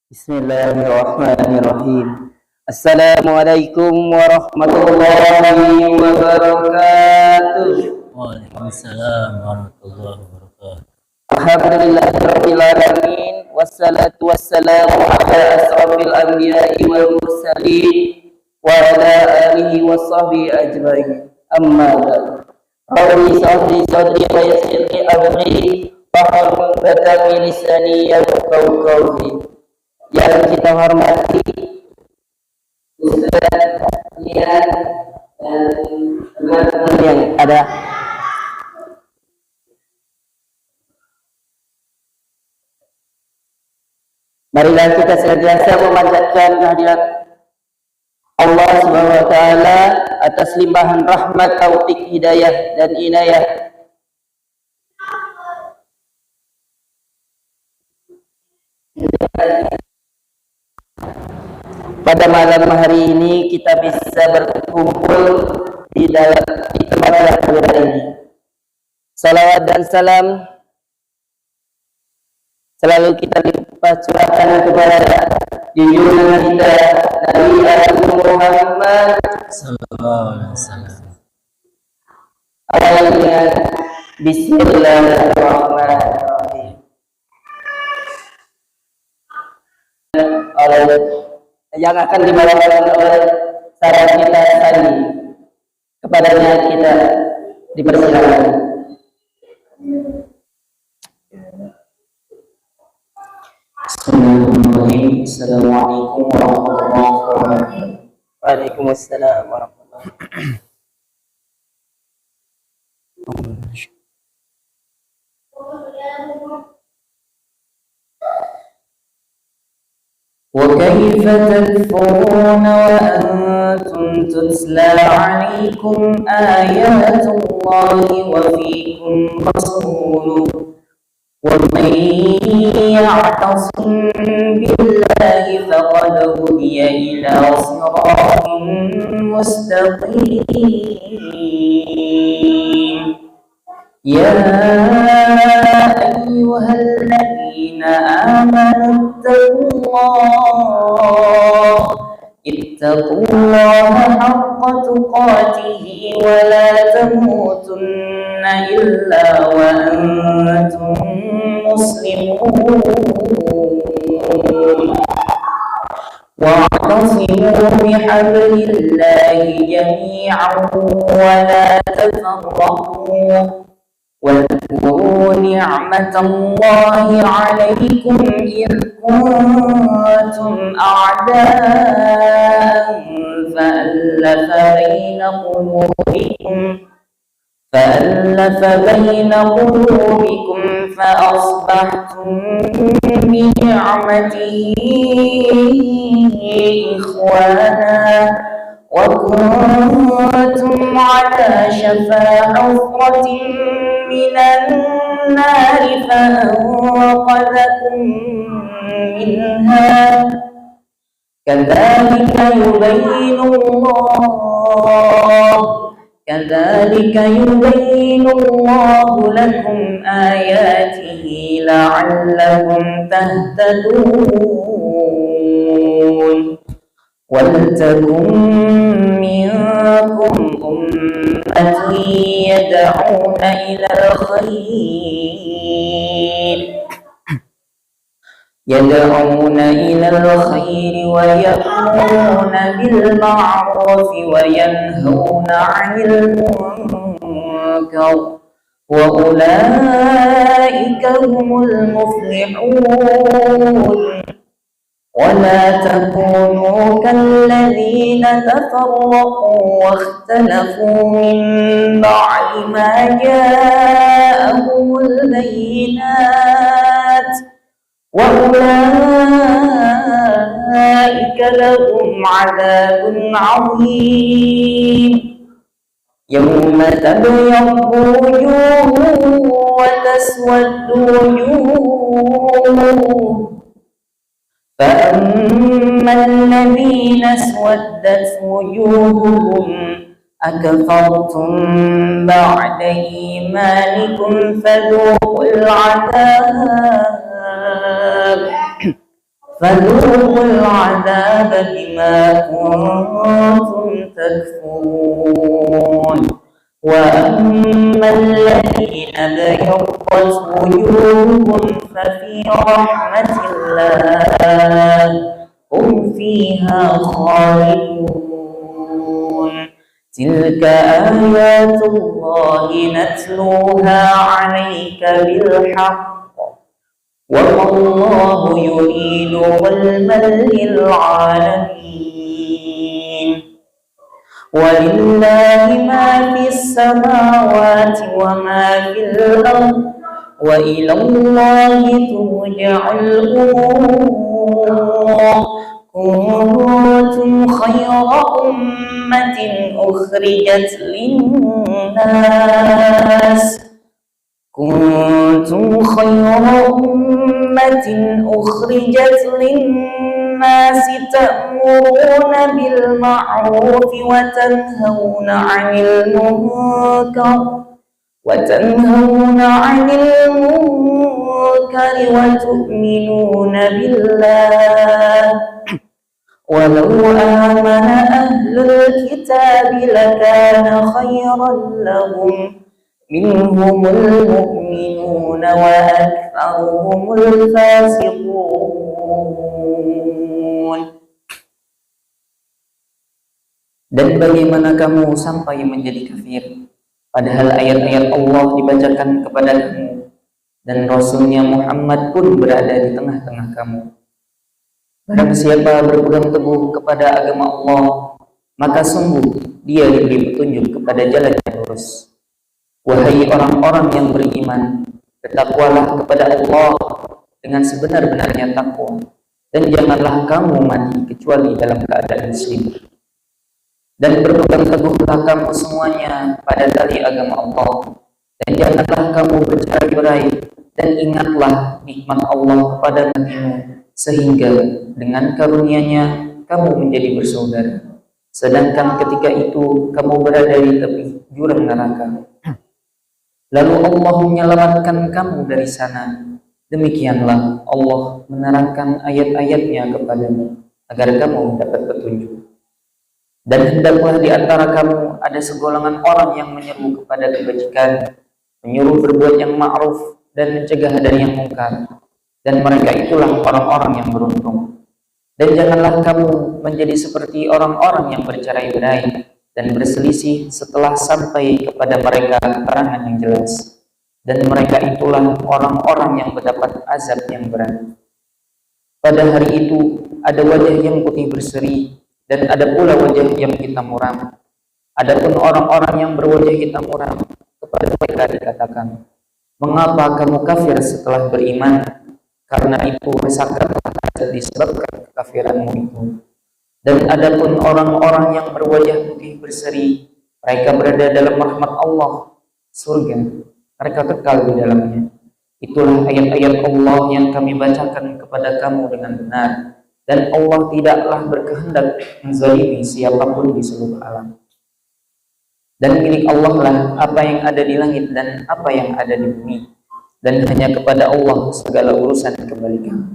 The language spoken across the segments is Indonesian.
Bismillahirrahmanirrahim. Assalamualaikum warahmatullahi wabarakatuh. Waalaikumsalam warahmatullahi wabarakatuh. Alhamdulillahirabbil alamin wassalatu wassalamu ala asrofil anbiya'i wal mursalin wa ala alihi washabihi ajmain. Amma ba'du. Rabbi sadri wa yassir li amri wahlul 'uqdatam min lisani yafqahu qawli. Yang kita hormati Ustaz Lian dan teman-teman yang ada. Marilah kita senantiasa memanjatkan kehadirat Allah Subhanahu wa taala atas limpahan rahmat, taufik, hidayah dan inayah pada malam hari ini kita bisa berkumpul di tempat yang mulia ini. Salawat dan salam selalu kita limpah curahkan kepada junjungan kita Nabi Muhammad sallallahu alaihi wasallam. Awal dengan Bismillahirrahmanirrahim. Yang akan dibawakan oleh sahabat kita Sandi, kepadanya kita dipersilakan. Bismillahirrahmanirrahim. Assalamualaikum warahmatullahi wabarakatuh. Waalaikumsalam warahmatullahi wabarakatuh. وكيف تكفرون وأنتم تتلى عليكم آيات الله وفيكم رسوله ومن يعتصم بالله فقد هدي إلى صراط مستقيم. يا أيها الذين آمنوا اتقوا الله حق تقاته ولا تموتن إلا وأنتم مسلمون. واعتصموا بحبل الله جميعا ولا تفرقوا واذكروا نعمة الله عليكم إذ كنتم أعداء فألف بين قلوبكم فأصبحتم بنعمته إخوانا وكنتم على شفا حفرة من النار فأنقذكم منها. كذلك يبين الله لكم آياته لعلكم تهتدون. ولتكن منكم أمة يدعون إلى الخير ويأمرون بالمعروف وينهون عن المنكر وأولئك هم المفلحون. ولا تكونوا كالذين تفرقوا واختلفوا من بعد ما جاءهم البينات وأولئك لهم عذاب عظيم. يوم تبيض وجوه وتسود وجوه فأما الذين اسودت وجوههم أكفرتم بعد إيمانكم فذوقوا العذاب فذوقوا العذاب بما كنتم تكفرون وأما الذين ابيضت وجوههم ففي رحمة الله هم فيها خالدون تلك آيات الله نتلوها عليك بالحق وما الله يريد ظلما للعالمين ولله ما في السماوات وما في الأرض وإلى الله ترجع الأمور كنتم خير أمة أخرجت للناس كنتم خير أمة أخرجت للناس تأمرون بالمعروف وتنهون عن المنكر وتؤمنون بالله ولو آمن أهل الكتاب لكان خيرا لهم منهم المؤمنون وأكثرهم الفاسقون. Dan bagaimana kamu sampai menjadi kafir padahal ayat-ayat Allah dibacakan kepada kamu dan Rasulnya Muhammad pun berada di tengah-tengah kamu. Barang siapa berpegang teguh kepada agama Allah, maka sungguh dia diberi petunjuk kepada jalan yang lurus. Wahai orang-orang yang beriman, bertakwalah kepada Allah dengan sebenar-benarnya takwa, dan janganlah kamu mati kecuali dalam keadaan muslim. Dan berpegang teguhlah kamu semuanya pada tali agama Allah, dan janganlah kamu bercerai-berai, dan ingatlah nikmat Allah kepada nabimu, sehingga dengan karunia-Nya kamu menjadi bersaudara. Sedangkan ketika itu kamu berada di tepi jurang neraka. Lalu Allah menyelamatkan kamu dari sana. Demikianlah Allah menerangkan ayat-ayatnya kepadamu agar kamu dapat petunjuk. Dan hendaklah di antara kamu ada segolongan orang yang menyeru kepada kebajikan, menyuruh berbuat yang ma'ruf dan mencegah dari yang mungkar. Dan mereka itulah orang-orang yang beruntung. Dan janganlah kamu menjadi seperti orang-orang yang bercerai-berai dan berselisih setelah sampai kepada mereka keterangan yang jelas. Dan mereka itulah orang-orang yang mendapat azab yang berat. Pada hari itu ada wajah yang putih berseri dan ada pula wajah yang hitam muram. Adapun orang-orang yang berwajah hitam muram, kepada mereka dikatakan, mengapa kamu kafir setelah beriman? Karena itu rasakanlah disebabkan kekafiranmu itu. Dan adapun orang-orang yang berwajah putih berseri, mereka berada dalam rahmat Allah, surga, mereka kekal di dalamnya. Itulah ayat-ayat Allah yang kami bacakan kepada kamu dengan benar. Dan Allah tidaklah berkehendak menzalimi siapapun di seluruh alam. Dan milik Allah lah apa yang ada di langit dan apa yang ada di bumi. Dan hanya kepada Allah segala urusan dikembalikan.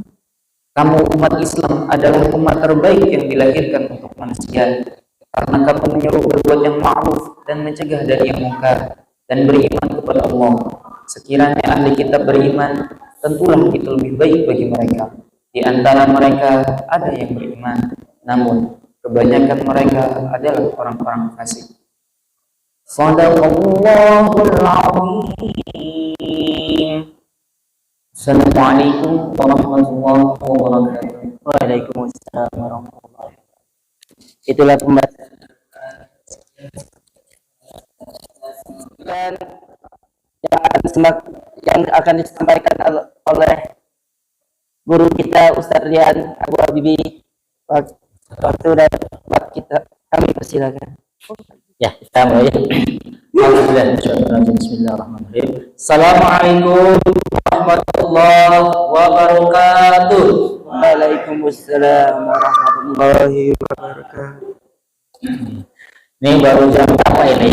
Kamu umat Islam adalah umat terbaik yang dilahirkan untuk manusia. Karena kamu menyuruh berbuat yang ma'ruf dan mencegah dari yang mungkar. Dan beriman kepada Allah. Sekiranya ahli kitab beriman, tentulah itu lebih baik bagi mereka. Di antara mereka ada yang beriman, namun kebanyakan mereka adalah orang-orang fasik. Shadaqallahul Azim. Assalamualaikum warahmatullahi wabarakatuh. Waalaikumsalam warahmatullahi wabarakatuh. Itulah pembahasan yang akan disampaikan oleh guru kita Ustaz Rian Abu Habibi. Waktu dan buat kita, kami persilakan. Ya, kita mulai. Bismillahirrahmanirrahim. Assalamualaikum warahmatullahi wabarakatuh. Waalaikumsalam warahmatullahi wabarakatuh. Ini baru jam berapa ini?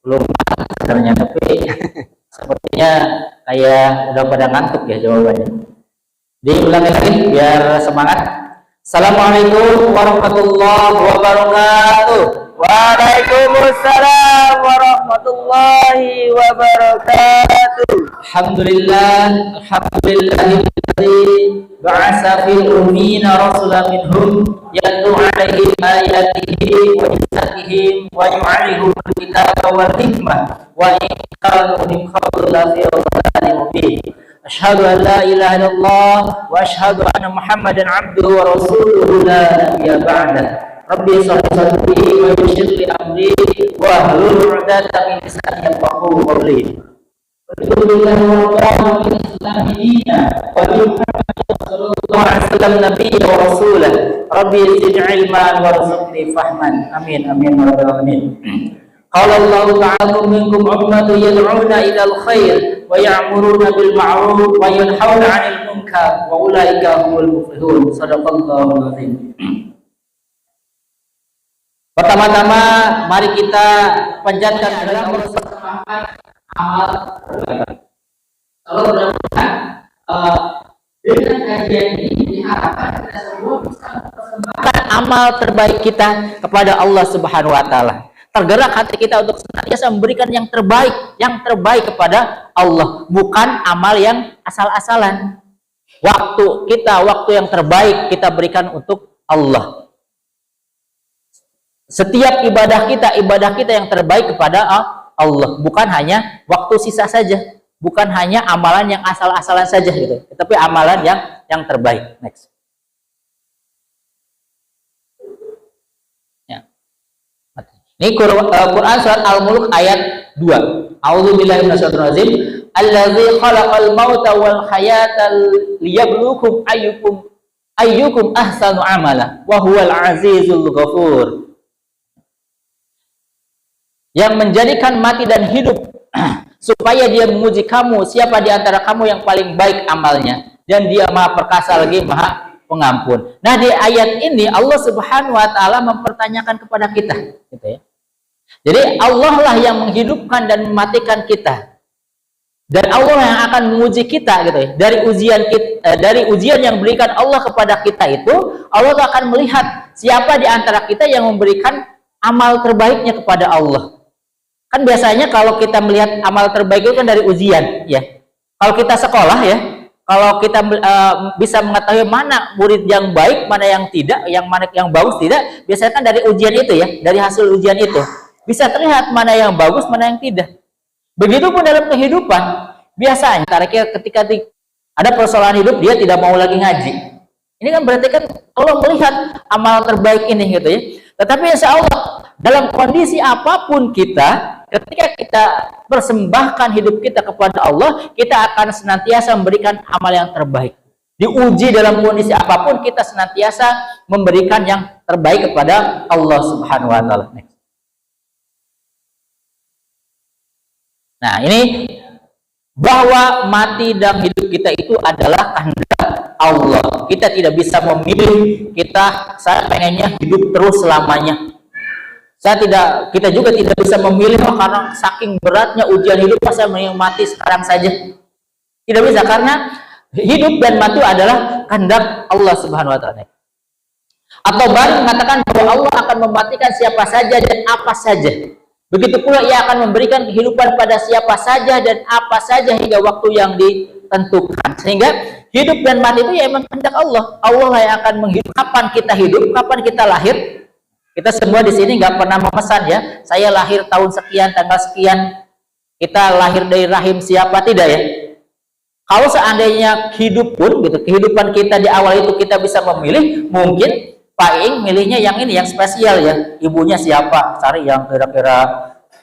Belum sebenarnya, tapi sepertinya kayak udah pada ngantuk ya jawabannya. Diulangi lagi biar semangat. Assalamualaikum warahmatullahi wabarakatuh. Waalaikumsalam warahmatullahi wabarakatuh. Alhamdulillahilladzi ba'atsa fil ummiyina rasulan minhum yatlu 'alaihim ayatihi wa yuzakkihim wa yu'allimuhum al-kitaba wal hikmah wa in kanu min qablu lafi dhalalin mubin. Asyhadu an la ilaha illallah wa asyhadu anna Muhammadan 'abduhu wa rasuluhu la nabiyya ba'da. Rabbi shalli wa yassir li amri wa hlul 'uqdatam min lisani yafqahu qawli. Alhamdulillah wa barakatuh wa sallallahu alaihi wasallam nabiyya wa rasulah. Rabbi zid 'ilman warzuqni fahman. Amin amin ya rabbal alamin. Qala Allah ta'ala minkum ummatun yad'una ila al-khair wa ya'muruna bil ma'ruf wa yanhauna 'anil munkar wa ulaika humul muflihun. Shadaqallahul azim. Pertama-tama mari kita panjatkan kepada Allah Subhanahu amal terbaik. Kalau mudah-mudahan dengan kajian ini diharapkan kita semua bisa mempersembahkan amal terbaik kita kepada Allah Subhanahu wa taala. Tergerak hati kita untuk senantiasa memberikan yang terbaik kepada Allah, bukan amal yang asal-asalan. Waktu yang terbaik kita berikan untuk Allah. Setiap ibadah kita yang terbaik kepada Allah, bukan hanya waktu sisa saja, bukan hanya amalan yang asal-asalan saja gitu, tapi amalan yang terbaik. Next. Ini Quran surat Al-Mulk ayat 2. A'udzubillahi minasyaitonir rajim. Allazi khalaqal mauta wal hayata liyabluwakum ayyukum ahsanu amala wa huwal azizul ghafur. Yang menjadikan mati dan hidup supaya dia menguji kamu siapa di antara kamu yang paling baik amalnya, dan dia Maha perkasa lagi Maha pengampun. Nah, di ayat ini Allah Subhanahu wa taala mempertanyakan kepada kita gitu ya. Jadi Allah lah yang menghidupkan dan mematikan kita, dan Allah yang akan menguji kita gitu ya. Dari ujian yang berikan Allah kepada kita itu, Allah akan melihat siapa di antara kita yang memberikan amal terbaiknya kepada Allah. Kan biasanya kalau kita melihat amal terbaik itu kan dari ujian ya. Kalau kita sekolah ya, kalau kita bisa mengetahui mana murid yang baik, mana yang tidak, mana yang bagus tidak, biasanya kan dari ujian itu ya, dari hasil ujian itu bisa terlihat mana yang bagus, mana yang tidak. Begitupun dalam kehidupan, biasanya ketika ada persoalan hidup, dia tidak mau lagi ngaji. Ini kan berarti kan Allah melihat amal terbaik ini gitu ya. Tetapi insya Allah dalam kondisi apapun kita, ketika kita persembahkan hidup kita kepada Allah, kita akan senantiasa memberikan amal yang terbaik. Diuji dalam kondisi apapun, kita senantiasa memberikan yang terbaik kepada Allah Subhanahu wa taala. Nah, ini bahwa mati dan hidup kita itu adalah kehendak Allah. Kita tidak bisa memilih, saya pengennya hidup terus selamanya. Kita juga tidak bisa memilih karena saking beratnya ujian hidup, saya mau mati sekarang saja. Tidak bisa, karena hidup dan mati adalah kehendak Allah Subhanahu wa taala. Atau baru mengatakan bahwa Allah akan mematikan siapa saja dan apa saja. Begitu pula ia akan memberikan kehidupan pada siapa saja dan apa saja hingga waktu yang ditentukan. Sehingga hidup dan mati itu ya emang kehendak Allah. Allah yang akan menghidupkan. Kapan kita hidup, kapan kita lahir. Kita semua di sini nggak pernah memesan ya, saya lahir tahun sekian, tanggal sekian, kita lahir dari rahim siapa, tidak ya. Kalau seandainya hidup pun gitu, kehidupan kita di awal itu kita bisa memilih, mungkin paling milihnya yang ini, yang spesial ya, ibunya siapa, cari yang kira-kira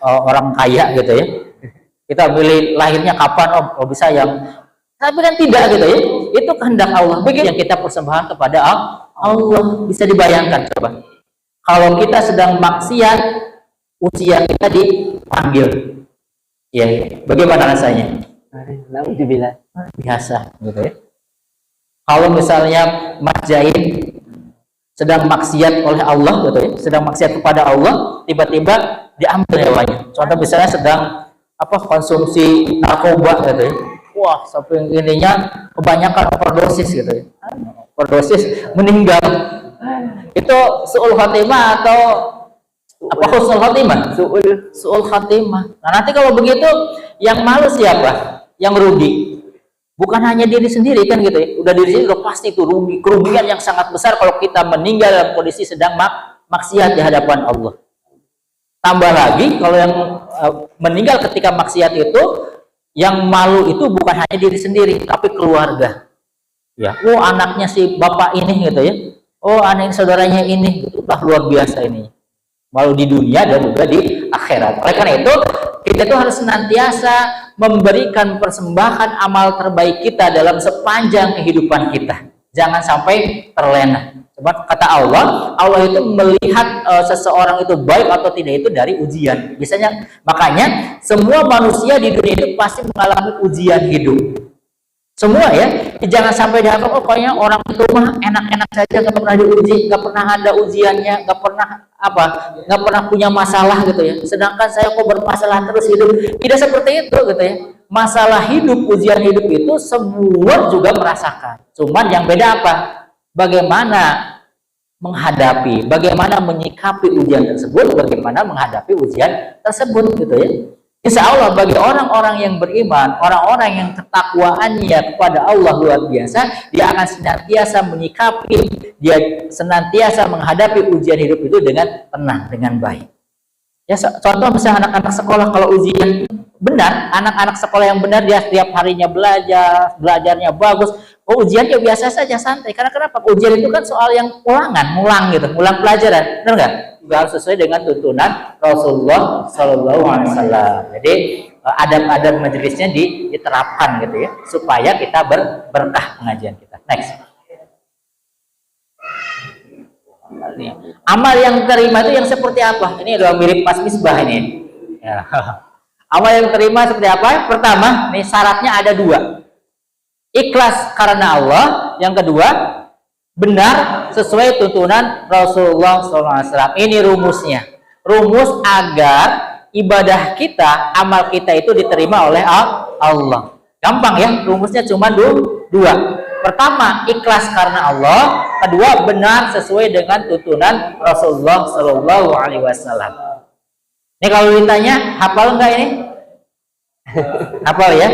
orang kaya gitu ya. Kita milih lahirnya kapan, bisa yang, tapi kan tidak gitu ya. Itu kehendak Allah. Begitu yang kita persembahkan kepada Allah. Bisa dibayangkan coba. Kalau kita sedang maksiat, usia kita dipanggil, ya, bagaimana rasanya? Biasa, gitu ya. Kalau misalnya Mas Jain sedang maksiat oleh Allah, gitu ya, sedang maksiat kepada Allah, tiba-tiba diambil nyawanya. Contoh misalnya sedang konsumsi narkoba, gitu ya. Wah, sampai ininya kebanyakan overdosis gitu ya. Overdosis meninggal. Itu suul khatimah atau apa husnul khatimah? Suul khatimah. Nah, nanti kalau begitu yang malu siapa? Yang rugi. Bukan hanya diri sendiri kan gitu ya. Udah diri sendiri udah pasti itu rugi, kerugian yang sangat besar kalau kita meninggal dalam kondisi sedang maksiat di hadapan Allah. Tambah lagi kalau yang meninggal ketika maksiat itu, yang malu itu bukan hanya diri sendiri, tapi keluarga. Ya, oh anaknya si bapak ini gitu ya. Oh anak saudaranya ini, itu udah luar biasa ini. Malu di dunia dan juga di akhirat. Oleh karena itu, kita itu harus senantiasa memberikan persembahan amal terbaik kita dalam sepanjang kehidupan kita. Jangan sampai terlena. Sebab kata Allah, Allah itu melihat seseorang itu baik atau tidak itu dari ujian. Biasanya, makanya semua manusia di dunia itu pasti mengalami ujian hidup. Semua ya, jangan sampai dianggap oh kayaknya orang itu mah enak-enak saja, nggak pernah diuji, nggak pernah ada ujiannya, nggak pernah punya masalah gitu ya. Sedangkan saya kok bermasalah terus hidup. Tidak seperti itu gitu ya. Masalah hidup, ujian hidup itu semua juga merasakan. Cuman yang beda apa? Bagaimana menghadapi, bagaimana menyikapi ujian tersebut, bagaimana menghadapi ujian tersebut gitu ya. Insya Allah bagi orang-orang yang beriman, orang-orang yang ketakwaannya kepada Allah luar biasa, dia akan senantiasa menyikapi, dia senantiasa menghadapi ujian hidup itu dengan tenang, dengan baik. Ya, contoh misalnya anak-anak sekolah kalau ujian benar, anak-anak sekolah yang benar dia setiap harinya belajarnya bagus. Oh, ujian ya biasa saja, santai. Karena kenapa? Ujian itu kan soal yang ngulang gitu, ngulang pelajaran, benar nggak? Juga harus sesuai dengan tuntunan Rasulullah Sallallahu Alaihi Wasallam. Jadi adab-adab majelisnya diterapkan gitu ya, supaya kita berkah pengajian kita. Next. Amal yang terima itu yang seperti apa? Ini adalah mirip pas misbah ini. Ya. Amal yang terima seperti apa? Pertama, nih syaratnya ada dua. Ikhlas karena Allah. Yang kedua, benar sesuai tuntunan Rasulullah SAW. Ini rumusnya. Rumus agar ibadah kita, amal kita itu diterima oleh Allah. Gampang ya, rumusnya cuma dua. Pertama, ikhlas karena Allah. Kedua, benar sesuai dengan tuntunan Rasulullah Sallallahu Alaihi Wasallam. Ini kalau ditanya, hafal enggak ini? Hafal ya?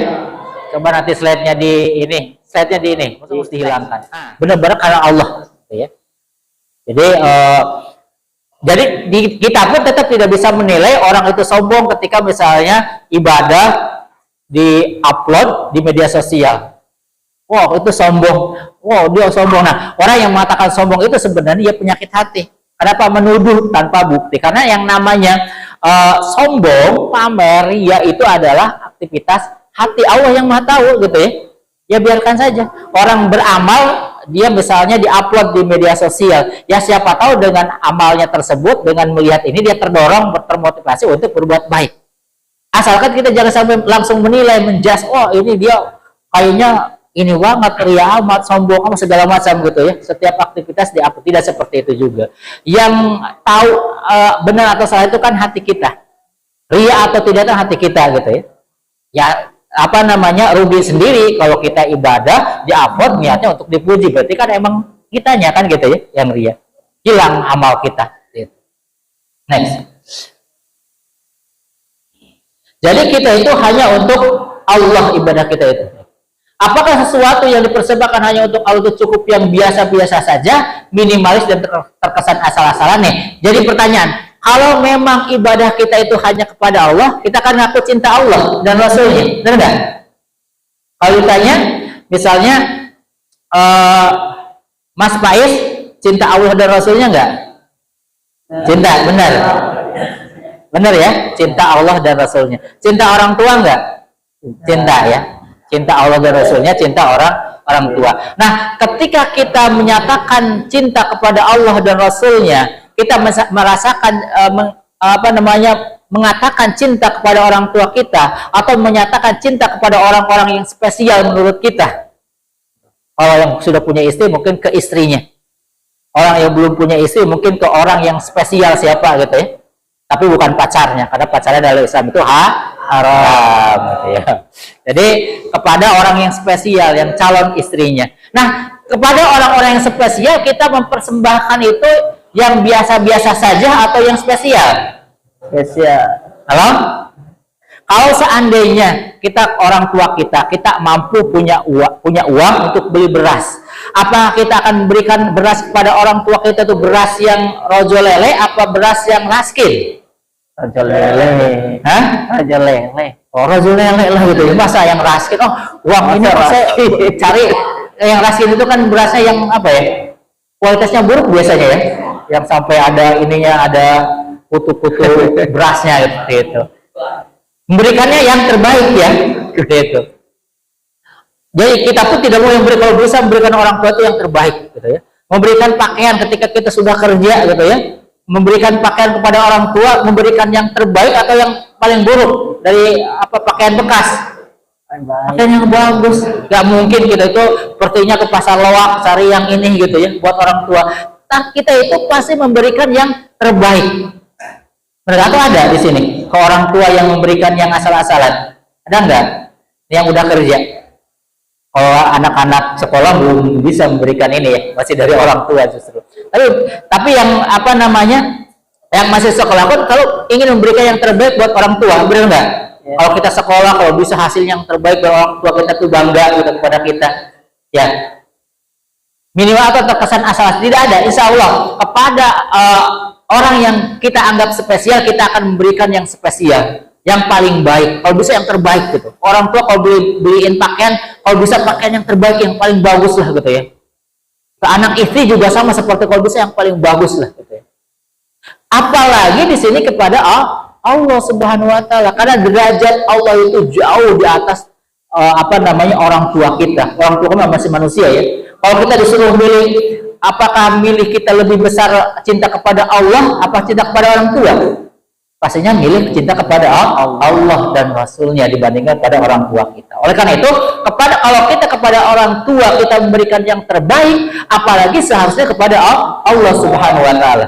Coba nanti slide-nya di ini, mesti dihilangkan. Benar-benar karena Allah, ya. Jadi kita pun tetap tidak bisa menilai orang itu sombong ketika misalnya ibadah di-upload di media sosial. Wow, itu sombong. Wow, dia sombong. Nah, orang yang mengatakan sombong itu sebenarnya dia penyakit hati. Kenapa? Menuduh tanpa bukti. Karena yang namanya sombong, pamer, ya itu adalah aktivitas hati. Allah yang maha tahu gitu ya. Ya biarkan saja. Orang beramal, dia misalnya diupload di media sosial. Ya siapa tahu dengan amalnya tersebut, dengan melihat ini dia terdorong, termotivasi untuk berbuat baik. Asalkan kita jangan sampai langsung menilai, menjudge, oh ini dia kayaknya ini banget, ria amat, sombong amat, segala macam gitu ya. Setiap aktivitas diupload, tidak seperti itu juga. Yang tahu benar atau salah itu kan hati kita. Ria atau tidak itu hati kita gitu ya. Ya apa namanya, rugi sendiri kalau kita ibadah diupload niatnya untuk dipuji, berarti kan emang kitanya kan gitu ya yang ria, hilang amal kita gitu. Next. Jadi kita itu hanya untuk Allah ibadah kita itu. Apakah sesuatu yang dipersembahkan hanya untuk Allah itu cukup yang biasa-biasa saja, minimalis dan terkesan asal-asalan nih? Jadi pertanyaan, kalau memang ibadah kita itu hanya kepada Allah, kita akan ngaku cinta Allah dan Rasulnya, benar nggak? Kalau ditanya, misalnya Mas Faiz cinta Allah dan Rasulnya nggak? Cinta, benar. Benar ya, cinta Allah dan Rasulnya. Cinta orang tua nggak? Cinta ya. Cinta Allah dan Rasulnya, cinta orang tua. Nah, ketika kita menyatakan cinta kepada Allah dan Rasulnya, kita merasakan mengatakan cinta kepada orang tua kita, atau menyatakan cinta kepada orang-orang yang spesial menurut kita. Kalau yang sudah punya istri mungkin ke istrinya, orang yang belum punya istri mungkin ke orang yang spesial siapa gitu ya, tapi bukan pacarnya, karena pacarnya dalam Islam itu haram gitu ya. Jadi kepada orang yang spesial, yang calon istrinya. Nah, kepada orang-orang yang spesial kita mempersembahkan itu yang biasa-biasa saja atau yang spesial? Spesial. Halo? Kalau seandainya kita orang tua kita mampu punya uang untuk beli beras, apa kita akan memberikan beras kepada orang tua kita itu beras yang rojo lele apa beras yang raskin? Rojo lele. Hah? Rojo lele. Oh, rojo lele lah gitu. Masa yang raskin? Oh, uang ini saya cari yang raskin itu kan berasnya yang apa ya? Kualitasnya buruk biasanya ya. Yang sampai ada ininya, ada kutu-kutu berasnya gitu. Memberikannya yang terbaik ya, gitu. Jadi kita pun tidak mau yang kalau bisa memberikan orang tua itu yang terbaik, gitu ya. Memberikan pakaian ketika kita sudah kerja, gitu ya. Memberikan pakaian kepada orang tua, memberikan yang terbaik atau yang paling buruk dari pakaian bekas. Pakaian yang bagus, nggak mungkin kita itu sepertinya ke pasar loak cari yang ini gitu ya buat orang tua. Kita itu pasti memberikan yang terbaik. Benar atau ada di sini ke orang tua yang memberikan yang asal-asalan? Ada enggak? Yang udah kerja? Kalau anak-anak sekolah belum bisa memberikan ini ya, masih dari orang tua justru. Tapi yang yang masih sekolah pun kalau ingin memberikan yang terbaik buat orang tua, benar enggak? Ya. Kalau kita sekolah, kalau bisa hasil yang terbaik buat orang tua kita tuh bangga gitu kepada kita, ya. Minimal atau terkesan asal tidak ada, insya Allah kepada orang yang kita anggap spesial kita akan memberikan yang spesial, yang paling baik, kalau bisa yang terbaik gitu. Orang tua kalau beliin pakaian, kalau bisa pakaian yang terbaik, yang paling bagus lah gitu ya. Ke anak istri juga sama seperti kalau bisa yang paling bagus lah gitu ya. Apalagi di sini kepada Allah Subhanahu Wa Taala, karena derajat Allah itu jauh di atas orang tua kita. Orang tua kan masih manusia ya. Kalau kita disuruh milih, apakah milih kita lebih besar cinta kepada Allah, apa cinta kepada orang tua? Pastinya milih cinta kepada Allah dan Rasulnya dibandingkan pada orang tua kita. Oleh karena itu, kalau kita kepada orang tua kita memberikan yang terbaik, apalagi seharusnya kepada Allah Subhanahu Wa Taala.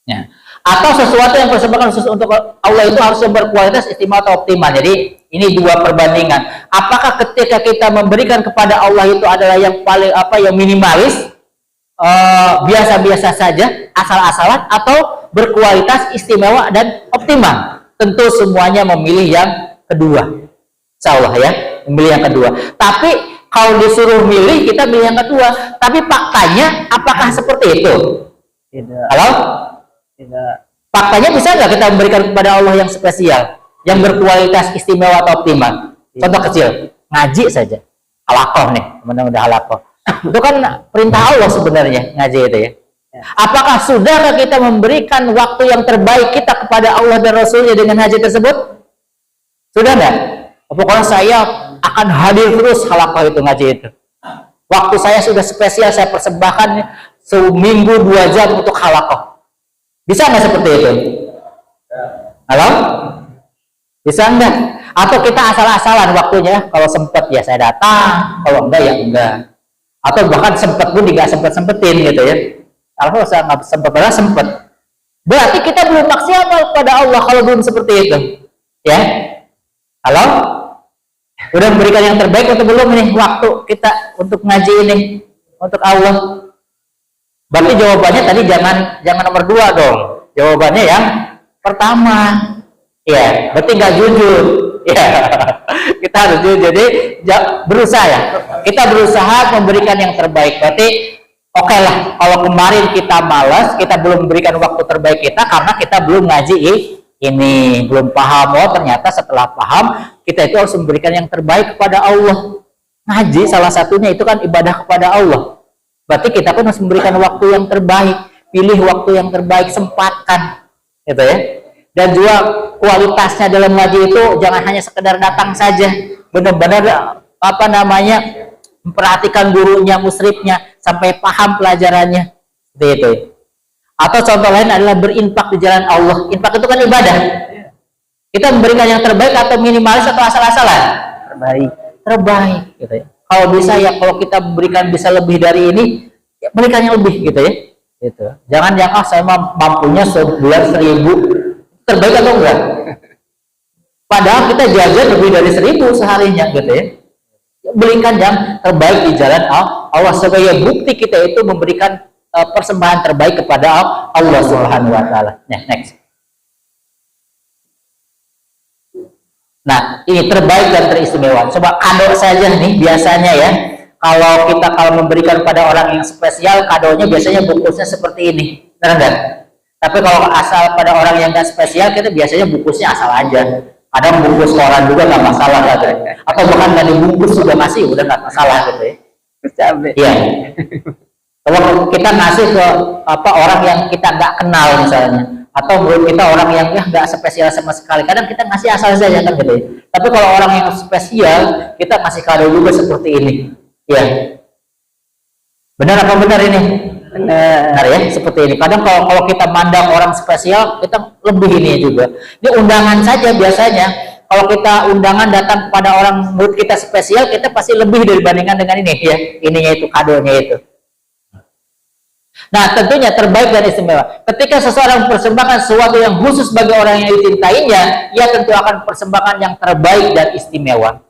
Ya. Atau sesuatu yang persembahkan khusus untuk Allah itu harusnya berkualitas istimewa atau optimal. Jadi ini dua perbandingan. Apakah ketika kita memberikan kepada Allah itu adalah yang paling yang minimalis, biasa-biasa saja, asal-asalan, atau berkualitas istimewa dan optimal? Tentu semuanya memilih yang kedua. Insya Allah ya, memilih yang kedua. Tapi kalau disuruh milih, kita milih yang kedua. Tapi faktanya, apakah seperti itu? Tidak. Halo? Tidak. Faktanya bisa nggak kita memberikan kepada Allah yang spesial, yang berkualitas istimewa atau optimal? Contoh kecil, ngaji saja. Halakoh nih, teman-teman udah halakoh. Itu kan perintah Allah sebenarnya, ngaji itu ya. Apakah sudahkah kita memberikan waktu yang terbaik kita kepada Allah dan Rasulnya dengan haji tersebut? Sudah nggak? Pokoknya saya akan hadir terus halakoh itu, ngaji itu. Waktu saya sudah spesial, saya persembahkan seminggu 2 jam untuk halakoh. Bisa nggak seperti itu? Halo? Bisa nggak? Atau kita asal-asalan waktunya, kalau sempat ya saya datang, kalau enggak ya enggak. Atau bahkan sempat pun tidak sempetin gitu ya. Kalau saya nggak sempat, berarti kita belum maksimal pada Allah kalau belum seperti itu. Ya? Halo? Udah memberikan yang terbaik atau belum nih waktu kita untuk ngaji ini untuk Allah? Berarti jawabannya tadi jangan nomor 2 dong. Jawabannya yang pertama. Ya, berarti nggak jujur. Ya, kita harus jujur. Jadi berusaha ya. Kita berusaha memberikan yang terbaik. Berarti oke lah. Kalau kemarin kita malas, kita belum memberikan waktu terbaik kita karena kita belum ngaji ini, belum paham. Oh ternyata setelah paham, kita itu harus memberikan yang terbaik kepada Allah. Ngaji salah satunya itu kan ibadah kepada Allah. Berarti kita pun harus memberikan waktu yang terbaik, pilih waktu yang terbaik, sempatkan, gitu ya. Dan juga kualitasnya dalam ngaji itu jangan hanya sekedar datang saja, benar-benar memperhatikan gurunya, musyrifnya sampai paham pelajarannya, seperti itu. Atau contoh lain adalah berinfak di jalan Allah. Infak itu kan ibadah. Kita memberikan yang terbaik atau minimalis atau asal-asalan? Terbaik. Terbaik, gitu ya. Kalau bisa ya, kalau kita berikan bisa lebih dari ini, ya berikan yang lebih gitu ya. Gitu. Jangan yang saya mampunya sebulan 1.000, terbaik atau enggak? Padahal kita jajan lebih dari 1.000 seharinya gitu ya. Berikan yang terbaik di jalan Allah sebagai bukti kita itu memberikan persembahan terbaik kepada Allah Subhanahu wa taala. Next. Nah, ini terbaik dan teristimewa. Coba kado saja nih biasanya ya. Kalau memberikan pada orang yang spesial, kadonya biasanya bungkusnya seperti ini, benar enggak? Tapi kalau asal pada orang yang nggak spesial, kita biasanya bungkusnya asal aja. Kadang bungkus koran juga nggak masalah gitu. Atau bahkan nggak dibungkus juga masih udah nggak masalah gitu ya. Iya. Kalau kita ngasih ke orang yang kita nggak kenal misalnya, atau menurut kita orang yang nggak spesial sama sekali, kadang kita ngasih asal saja kan gitu ya. Tapi kalau orang yang spesial, kita kasih kado juga seperti ini. Ya, benar apa benar ini? Benar ya, seperti ini. Kadang kalau kita mandang orang spesial, kita lebih ini juga. Ini undangan saja biasanya. Kalau kita undangan datang kepada orang menurut kita spesial, kita pasti lebih dibandingkan dengan ini ya. Ininya itu, kadonya itu. Nah, tentunya terbaik dan istimewa. Ketika seseorang mempersembahkan sesuatu yang khusus bagi orang yang dicintainya, ia tentu akan persembahkan yang terbaik dan istimewa.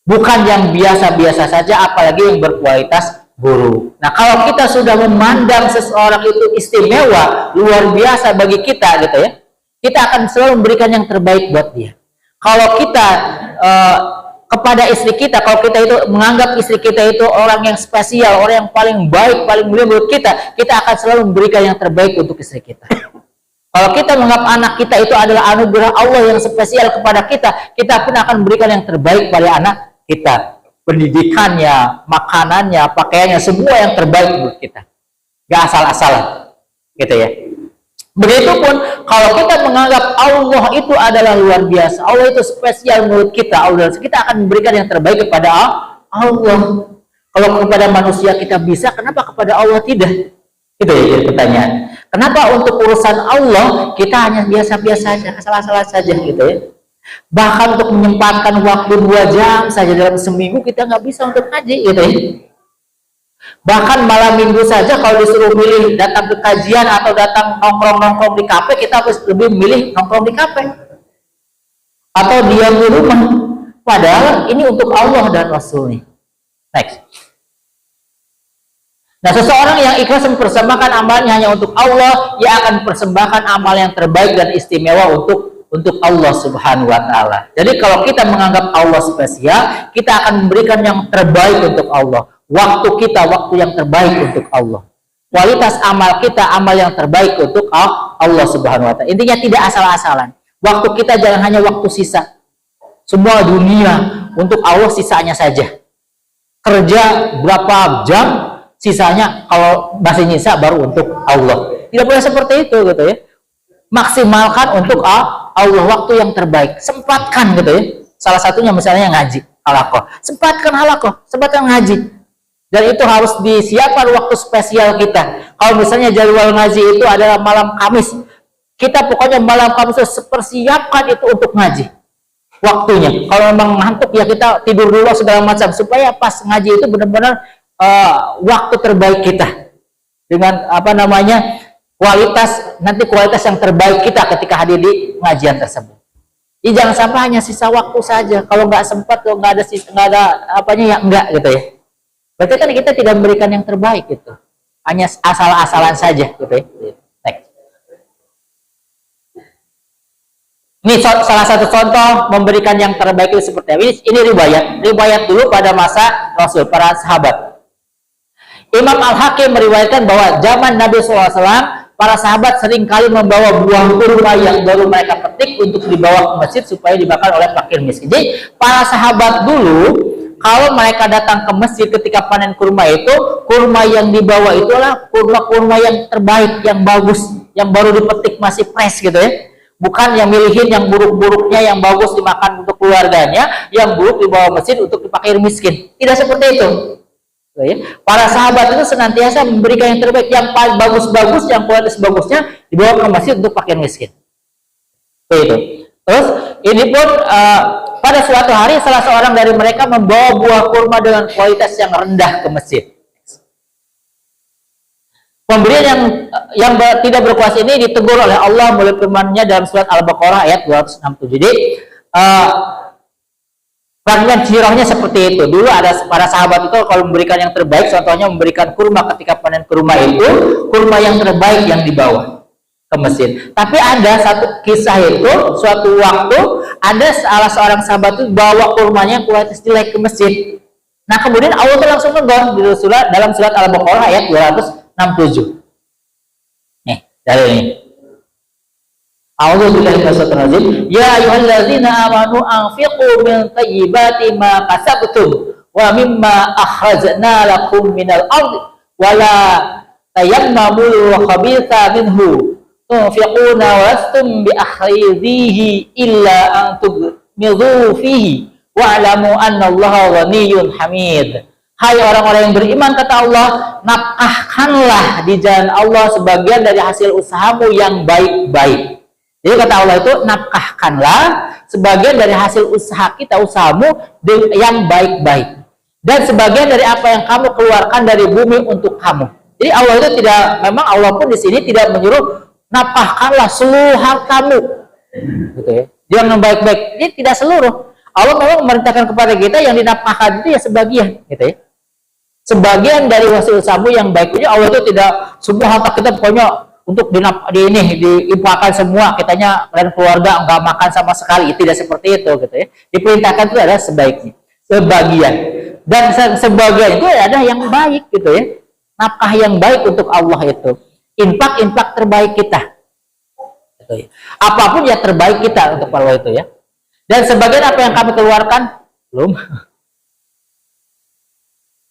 Bukan yang biasa-biasa saja, apalagi yang berkualitas buruk. Nah, kalau kita sudah memandang seseorang itu istimewa, luar biasa bagi kita gitu ya, kita akan selalu memberikan yang terbaik buat dia. Kalau kita kepada istri kita, kalau kita itu menganggap istri kita itu orang yang spesial, orang yang paling baik, paling mulia menurut kita, kita akan selalu memberikan yang terbaik untuk istri kita. Kalau kita menganggap anak kita itu adalah anugerah Allah yang spesial kepada kita, kita pun akan memberikan yang terbaik pada anak kita. Pendidikannya, makanannya, pakaiannya, semua yang terbaik menurut kita. Gak asal-asalan. Gitu ya. Begitupun kalau kita menganggap Allah itu adalah luar biasa, Allah itu spesial menurut kita, kita akan memberikan yang terbaik kepada Allah. Kalau kepada manusia kita bisa, kenapa kepada Allah tidak? Itu ya jadi pertanyaan. Kenapa untuk urusan Allah kita hanya biasa-biasa saja, asal-asalan saja gitu ya? Bahkan untuk menyempatkan waktu 2 jam saja dalam seminggu kita nggak bisa untuk ngaji gitu ya. Bahkan malam minggu saja kalau disuruh milih datang ke kajian atau datang nongkrong-nongkrong di kafe, kita harus lebih milih nongkrong di kafe atau diam di rumah. Padahal ini untuk Allah dan Rasulnya. Next. Nah, seseorang yang ikhlas mempersembahkan amalnya hanya untuk Allah, ia akan persembahkan amal yang terbaik dan istimewa untuk Allah Subhanahu wa taala. Jadi kalau kita menganggap Allah spesial, kita akan memberikan yang terbaik untuk Allah. Waktu kita, waktu yang terbaik untuk Allah. Kualitas amal kita, amal yang terbaik untuk Allah Subhanahu wa taala. Intinya tidak asal-asalan. Waktu kita jangan hanya waktu sisa. Semua dunia untuk Allah sisanya saja. Kerja berapa jam, sisanya kalau masih nyisa baru untuk Allah. Tidak boleh seperti itu gitu ya. Maksimalkan untuk Allah waktu yang terbaik. Sempatkan gitu ya. Salah satunya misalnya ngaji, halakoh. Sempatkan halakoh, sempatkan ngaji. Dan itu harus disiapkan waktu spesial kita. Kalau misalnya jadwal ngaji itu adalah malam Kamis, kita pokoknya malam Kamis persiapkan itu untuk ngaji. Waktunya. Kalau memang ngantuk ya kita tidur dulu segala macam supaya pas ngaji itu benar-benar waktu terbaik kita. Dengan kualitas yang terbaik kita ketika hadir di pengajian tersebut. Jadi jangan sampai hanya sisa waktu saja. Kalau nggak sempat, kalau nggak ada apanya ya enggak gitu ya. Berarti kan kita tidak memberikan yang terbaik gitu. Hanya asal-asalan saja gitu ya. Next. Ini salah satu contoh memberikan yang terbaik itu seperti apa. Ini riwayat dulu pada masa Rasul, para sahabat. Imam Al-Hakim meriwayatkan bahwa zaman Nabi SAW, para sahabat seringkali membawa buah kurma yang baru mereka petik untuk dibawa ke masjid supaya dimakan oleh fakir miskin. Jadi para sahabat dulu kalau mereka datang ke masjid ketika panen kurma itu, kurma yang dibawa itulah kurma-kurma yang terbaik, yang bagus, yang baru dipetik masih fresh gitu ya. Bukan yang milihin yang buruk-buruknya, yang bagus dimakan untuk keluarganya, yang buruk dibawa masjid untuk dipakai miskin. Tidak seperti itu. Para sahabat itu senantiasa memberikan yang terbaik, yang paling bagus-bagus, yang kualitas bagusnya dibawa ke masjid untuk pakaian miskin. Itu. Terus ini pun pada suatu hari salah seorang dari mereka membawa buah kurma dengan kualitas yang rendah ke masjid. Pemberian yang tidak berkuasa ini ditegur oleh Allah melalui firman-Nya dalam surat Al-Baqarah ayat 267. Jadi fragmen sirahnya seperti itu. Dulu ada para sahabat itu kalau memberikan yang terbaik, contohnya memberikan kurma ketika panen kurma itu, kurma yang terbaik yang dibawa ke masjid. Tapi ada satu kisah itu, suatu waktu ada salah seorang sahabat itu bawa kurmanya kualitas jelek ke masjid. Nah kemudian Allah itu langsung negur di dalam surat Al-Baqarah ayat 267. Nih, dari ini. A'udzubillahi minasyaitonir rajim. Ya ayyuhalladzina amanu anfiqu min thayyibati ma kasabtum wa mimma akhrajna lakum minal ardi wa la tayammamul khabitha minhu tunfiquna wa lastum bi akhidhihi illa an tugmidu fihi wa'lamu annallaha ghaniyyun hamid. Hai orang-orang yang beriman, kata Allah, nafkahkanlah di jalan Allah sebagian dari hasil usahamu yang baik-baik. Jadi kata Allah itu, nafkahkanlah sebagian dari hasil usaha kita, usahamu yang baik-baik. Dan sebagian dari apa yang kamu keluarkan dari bumi untuk kamu. Jadi Allah itu tidak, memang Allah pun di sini tidak menyuruh nafkahkanlah seluruh hartamu. Gitu ya. Jangan baik-baik. Ini tidak seluruh. Allah memang memerintahkan kepada kita yang dinafkahkan itu ya sebagian, gitu ya. Sebagian dari hasil usahamu yang baiknya Allah itu tidak semua harta kita pokoknya untuk diimpakan semua kitanya dan keluarga enggak makan sama sekali, tidak seperti itu gitu ya. Diperintahkan itu adalah sebaiknya, sebagian, dan sebagian itu ada yang baik gitu ya, nafkah yang baik untuk Allah itu, infak terbaik kita gitu ya. Apapun yang terbaik kita untuk Allah itu ya. Dan sebagian apa yang kami keluarkan belum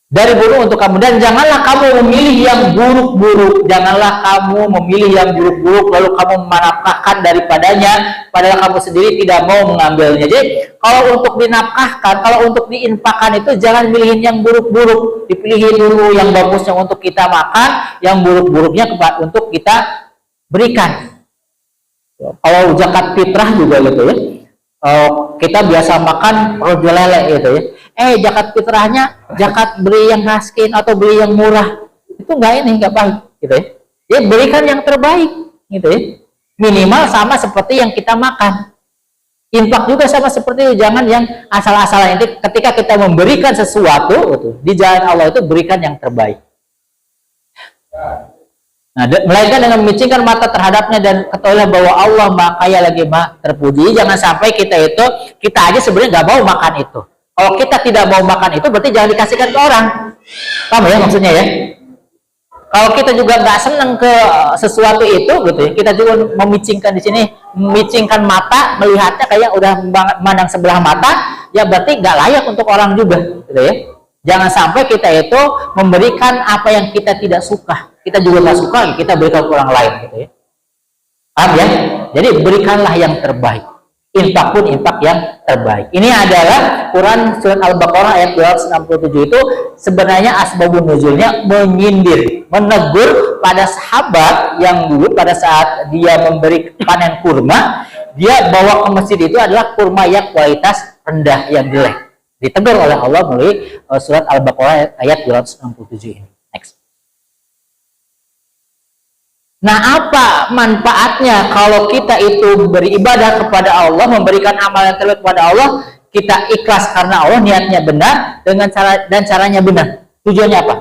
dari buruk untuk kamu, dan janganlah kamu memilih yang buruk-buruk, janganlah kamu memilih yang buruk-buruk lalu kamu menafkahkan daripadanya padahal kamu sendiri tidak mau mengambilnya. Jadi kalau untuk dinafkahkan, kalau untuk diinfakkan itu jangan milihin yang buruk-buruk, dipilihin dulu yang bagusnya untuk kita makan, yang buruk-buruknya untuk kita berikan. Kalau zakat fitrah juga gitu ya, kita biasa makan roti lele gitu ya. Zakat fitrahnya zakat beli yang miskin atau beli yang murah, itu enggak baik gitu ya. Ya berikan yang terbaik gitu ya. Minimal sama seperti yang kita makan. Infak juga sama seperti itu, jangan yang asal-asalan. Itu ketika kita memberikan sesuatu gitu, di jalan Allah itu berikan yang terbaik. Nah, melainkan dengan memicingkan mata terhadapnya, dan ketahuilah bahwa Allah Maha Kaya lagi Maha Terpuji. Jangan sampai kita aja sebenarnya nggak mau makan itu. Kalau kita tidak mau makan itu berarti jangan dikasihkan ke orang. Paham ya maksudnya ya? Kalau kita juga nggak senang ke sesuatu itu gitu ya, kita juga memicingkan di sini, memicingkan mata, melihatnya kayak udah memandang sebelah mata, ya berarti nggak layak untuk orang juga gitu ya. Jangan sampai kita itu memberikan apa yang kita tidak suka. Kita juga nggak suka, kita berikan ke orang lain gitu ya. Paham ya? Jadi berikanlah yang terbaik. Infak pun infak yang terbaik. Ini adalah Quran surat Al-Baqarah ayat 267 itu sebenarnya asbabun nuzulnya menyindir, menegur pada sahabat yang dulu pada saat dia memberi panen kurma, dia bawa ke masjid itu adalah kurma yang kualitas rendah, yang jelek. Ditegur oleh Allah melalui surat Al-Baqarah ayat 267 ini. Next. Nah, apa manfaatnya kalau kita itu beribadah kepada Allah, memberikan amal yang terbaik kepada Allah, kita ikhlas karena Allah, niatnya benar dengan caranya benar. Tujuannya apa?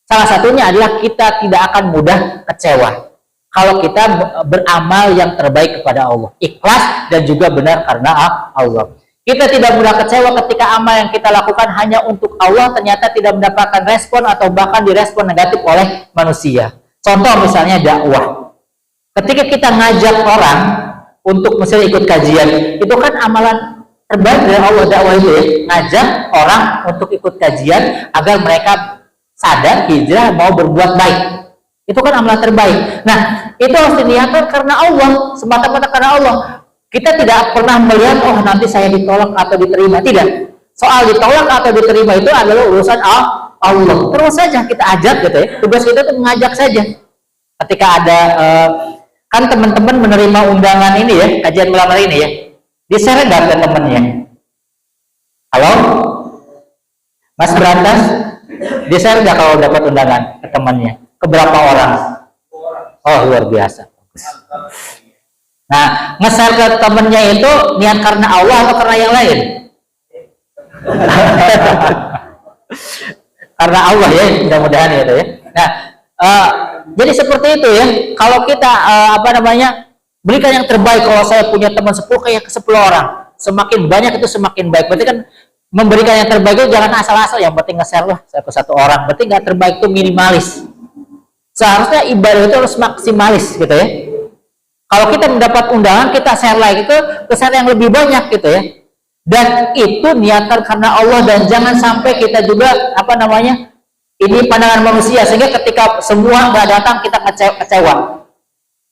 Salah satunya adalah kita tidak akan mudah kecewa kalau kita beramal yang terbaik kepada Allah, ikhlas dan juga benar karena Allah. Kita tidak mudah kecewa ketika amal yang kita lakukan hanya untuk Allah ternyata tidak mendapatkan respon atau bahkan direspon negatif oleh manusia. Contoh misalnya dakwah. Ketika kita ngajak orang untuk misalnya ikut kajian, itu kan amalan terbaik dari Allah, dakwah itu ya. Ngajak orang untuk ikut kajian agar mereka sadar, hijrah, mau berbuat baik. Itu kan amalan terbaik. Nah, itu harus diniatkan karena Allah, semata-mata karena Allah. Kita tidak pernah melihat, oh nanti saya ditolak atau diterima. Tidak. Soal ditolak atau diterima itu adalah urusan Allah. Terus saja kita ajak gitu ya. Tugas kita itu mengajak saja. Ketika ada kan teman-teman menerima undangan ini ya, kajian melamar ini ya, di-share nggak ke temennya? Halo, Mas Berantas, di-share nggak kalau dapat undangan ke temannya? Ke berapa orang? Oh, luar biasa. Nah, nge-share ke temennya itu niat karena Allah atau karena yang lain? Karena Allah ya, mudah-mudahan gitu ya. Nah, jadi seperti itu ya. Kalau kita berikan yang terbaik. Kalau saya punya teman 10 kayak ke 10 orang, semakin banyak itu semakin baik. Berarti kan memberikan yang terbaik itu jangan asal-asal. Yang penting nge-share lah saya ke 1 orang. Berarti nggak terbaik itu minimalis. Seharusnya ibadah itu harus maksimalis gitu ya. Kalau kita mendapat undangan, kita share lagi ke share yang lebih banyak gitu ya. Dan itu niatan karena Allah, dan jangan sampai kita juga ini pandangan manusia sehingga ketika semua nggak datang kita kecewa.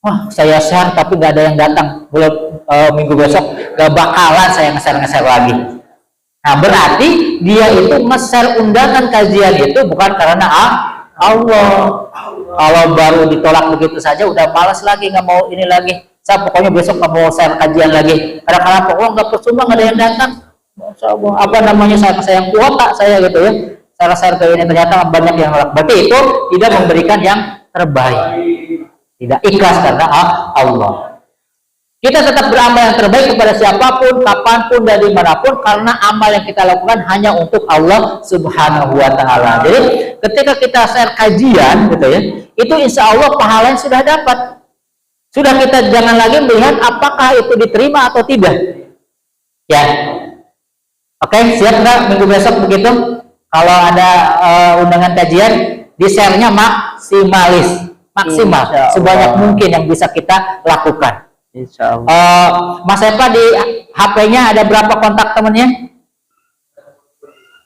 Wah, saya share tapi nggak ada yang datang. Belum minggu besok nggak bakalan saya nge-share lagi. Nah, berarti dia itu nge-share undangan kajian itu bukan karena Allah. Kalau baru ditolak begitu saja udah malas lagi, nggak mau ini lagi. Saya pokoknya besok nggak mau share kajian lagi. Karena nggak percuma, nggak ada yang datang. Saya yang kuota saya gitu ya. Share ke ini ternyata banyak yang nolak. Berarti itu tidak memberikan yang terbaik. Tidak ikhlas karena Allah. Kita tetap beramal yang terbaik kepada siapapun, kapanpun, dan dimanapun, karena amal yang kita lakukan hanya untuk Allah Subhanahu wa Ta'ala. Jadi ketika kita share kajian gitu ya, itu insya Allah pahala yang sudah dapat. Sudah, kita jangan lagi melihat apakah itu diterima atau tidak. Ya, oke, siap nggak minggu besok begitu? Kalau ada undangan kajian, di share-nya maksimalis, maksimal sebanyak mungkin yang bisa kita lakukan. Insya Allah. Mas Eva di HP-nya ada berapa kontak temennya?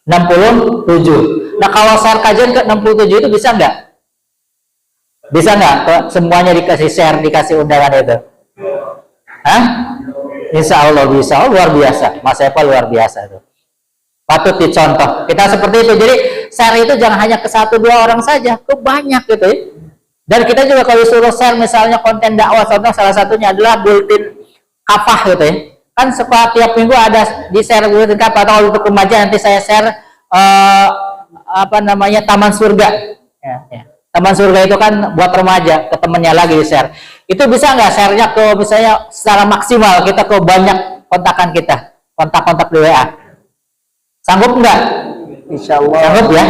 67. Nah, kalau share kajian ke 67 itu bisa nggak? Bisa nggak? Semuanya dikasih share, dikasih undangan itu? Hah? Insya Allah bisa. Oh, luar biasa. Mas Eva luar biasa itu. Patut dicontoh. Kita seperti itu. Jadi share itu jangan hanya ke 1-2 orang saja, ke banyak gitu ya. Dan kita juga kalau disuruh share misalnya konten dakwah, contoh salah satunya adalah bulletin kafah gitu ya. Kan tiap minggu ada di share bulletin kafah, atau untuk remaja nanti saya share Taman Surga. Ya. Taman Surga itu kan buat remaja, ke temennya lagi di share. Itu bisa nggak share-nya ke misalnya secara maksimal kita ke banyak kontakan kita, kontak-kontak di WA. Sanggup nggak? Insya Allah. Sanggup ya.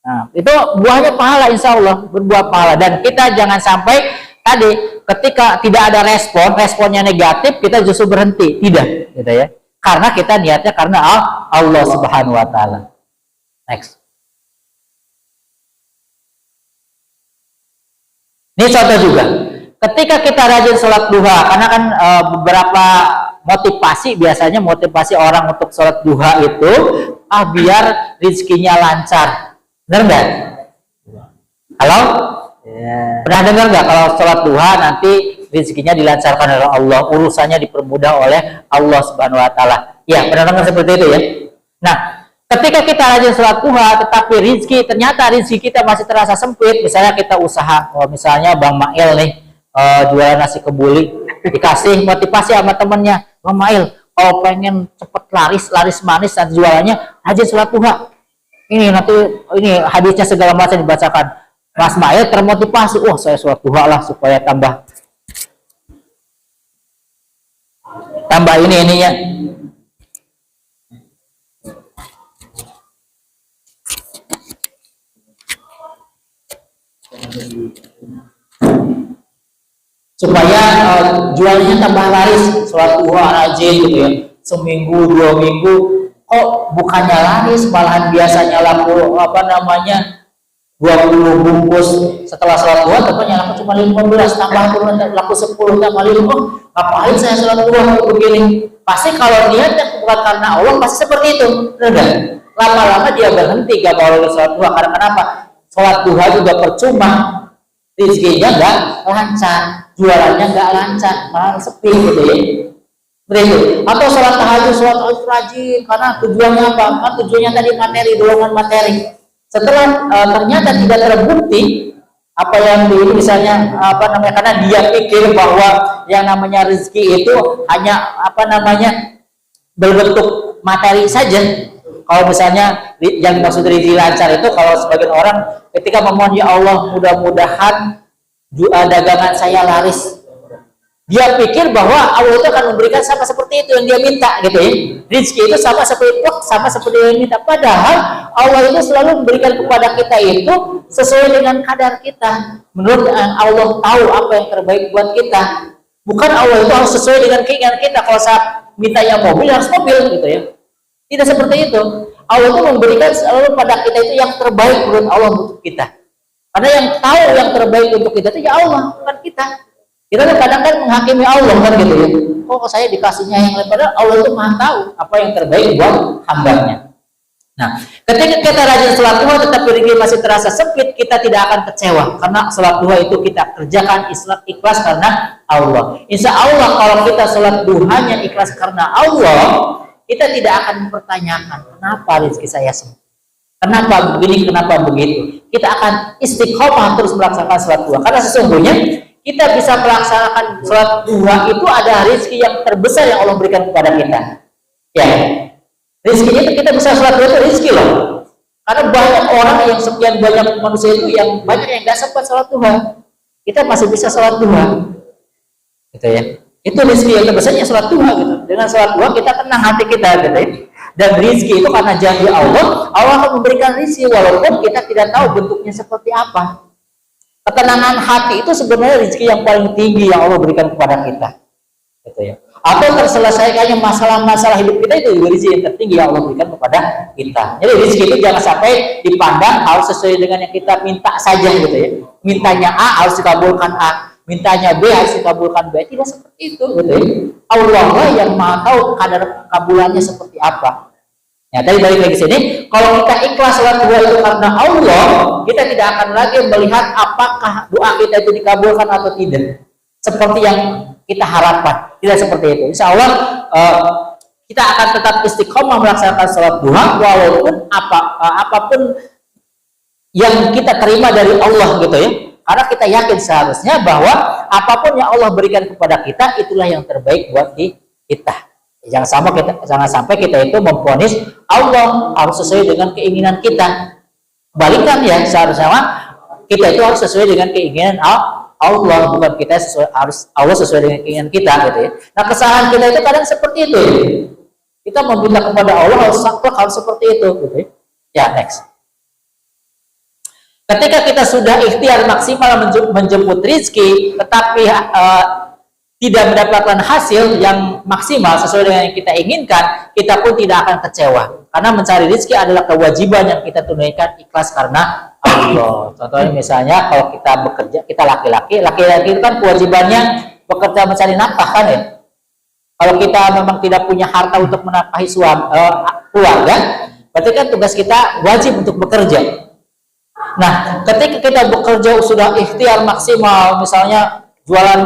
Nah, itu buahnya pahala, insya Allah berbuah pahala. Dan kita jangan sampai tadi ketika tidak ada responnya negatif, kita justru berhenti, tidak, gitu ya. Karena kita niatnya karena Allah Subhanahu Wa Taala. Next. Ini contoh juga. Ketika kita rajin sholat duha, karena kan beberapa biasanya motivasi orang untuk sholat duha itu biar rezekinya lancar. Benar nggak? Halo? Ya. Pernah dengar nggak kalau sholat duha nanti rezekinya dilancarkan oleh Allah, urusannya dipermudah oleh Allah Subhanahu Wa Taala? Ya, pernah dengar seperti itu ya. Nah, ketika kita rajin sholat duha, tetapi ternyata rezeki kita masih terasa sempit. Misalnya kita usaha, misalnya Bang Mail nih jualan nasi kebuli, dikasih motivasi sama temennya, Bang Mail, kalau pengen cepet laris manis dan jualannya, rajin sholat duha. Ini hadisnya segala macam dibacakan. Mas Mail termotivasi, saya sholat duha lah supaya tambah ininya. Supaya jualnya tambah laris, sholat duha rajin gitu ya. Seminggu, 2 minggu, kok bukannya laris, malahan biasanya laku 20 bungkus setelah sholat duha, ternyata laku cuma 15, tambah laku 10, tambah 5. Ngapain saya sholat duha begini? Pasti kalau niatnya bukan karena Allah, pasti seperti itu. Benar. Lama-lama dia berhenti gak mau sholat duha. Karena kenapa? Sholat duha juga percuma, rezekinya nggak lancar, jualannya nggak lancar, malah sepi gitu ya. Begitu. Atau sholat tahajud rajin, karena tujuannya apa? Kan tujuannya tadi materi, golongan materi. Setelah ternyata tidak terbukti apa yang misalnya karena dia pikir bahwa yang namanya rezeki itu hanya berbentuk materi saja. Kalau misalnya yang dimaksud rezeki lancar itu kalau sebagian orang ketika memohon, ya Allah mudah-mudahan dagangan saya laris, dia pikir bahwa Allah itu akan memberikan sama seperti itu yang dia minta gitu ya. Rezeki itu sama seperti yang minta. Padahal Allah itu selalu memberikan kepada kita itu sesuai dengan kadar kita. Menurut Allah tahu apa yang terbaik buat kita. Bukan Allah itu harus sesuai dengan keinginan kita. Kalau saya mintanya mobil harus mobil gitu ya. Tidak seperti itu. Allah itu memberikan selalu pada kita itu yang terbaik menurut Allah untuk kita. Karena yang tahu yang terbaik untuk kita itu ya Allah, bukan kita. Kita kadang kan menghakimi Allah kan gitu ya. Kok saya dikasihnya yang lain, padahal Allah itu maha tahu apa yang terbaik buat hambanya. Nah, ketika kita rajin sholat duha tetapi rezeki masih terasa sempit, kita tidak akan kecewa karena sholat duha itu kita kerjakan ikhlas karena Allah. Insya Allah kalau kita sholat duhanya ikhlas karena Allah, kita tidak akan mempertanyakan kenapa rezeki saya sempit, kenapa begini, kenapa begitu. Kita akan istiqomah terus melaksanakan sholat duha karena sesungguhnya kita bisa melaksanakan sholat duha itu ada rezeki yang terbesar yang Allah berikan kepada kita. Ya, rezekinya itu kita bisa sholat duha itu rezeki loh. Karena banyak orang yang sekian banyak manusia itu yang banyak yang nggak sempat sholat duha, kita masih bisa sholat duha, gitu ya. Itu rezeki yang terbesarnya sholat duha gitu. Dengan sholat duha kita tenang hati kita, gitu ya. Dan rezeki itu karena janji Allah, Allah akan memberikan rezeki walaupun kita tidak tahu bentuknya seperti apa. Ketenangan hati itu sebenarnya rezeki yang paling tinggi yang Allah berikan kepada kita, gitu ya. Atau terselesaikannya masalah-masalah hidup kita itu juga rezeki yang tertinggi yang Allah berikan kepada kita. Jadi rezeki itu jangan sampai dipandang harus sesuai dengan yang kita minta saja, gitu ya. Mintanya A harus dikabulkan A, mintanya B harus dikabulkan B. Tidak seperti itu, gitu ya. Allah lah yang maha tahu kadar kabulannya seperti apa. Ya, tadi balik lagi sini, kalau kita ikhlas sholat duha itu karena Allah, kita tidak akan lagi melihat apakah doa kita itu dikabulkan atau tidak, seperti yang kita harapkan. Tidak seperti itu. Insya Allah kita akan tetap istiqomah melaksanakan sholat duha walaupun apapun yang kita terima dari Allah, gitu ya. Karena kita yakin seharusnya bahwa apapun yang Allah berikan kepada kita itulah yang terbaik buat kita. Jangan sampai kita itu memvonis Allah harus sesuai dengan keinginan kita. Balikan ya, seharusnya kita itu harus sesuai dengan keinginan Allah, bukan kita harus Allah sesuai dengan keinginan kita, gitu ya. Nah, kesalahan kita itu kadang seperti itu. Kita meminta kepada Allah harus seperti itu, gitu ya. Ya, next. Ketika kita sudah ikhtiar maksimal menjemput rezeki, tetapi tidak mendapatkan hasil yang maksimal sesuai dengan yang kita inginkan, kita pun tidak akan kecewa. Karena mencari rezeki adalah kewajiban yang kita tunaikan ikhlas karena Allah. Contohnya misalnya kalau kita bekerja, kita laki-laki itu kan kewajibannya bekerja mencari nafkah kan ya. Kalau kita memang tidak punya harta untuk menafkahi keluarga, berarti kan tugas kita wajib untuk bekerja. Nah, ketika kita bekerja sudah ikhtiar maksimal, misalnya jualan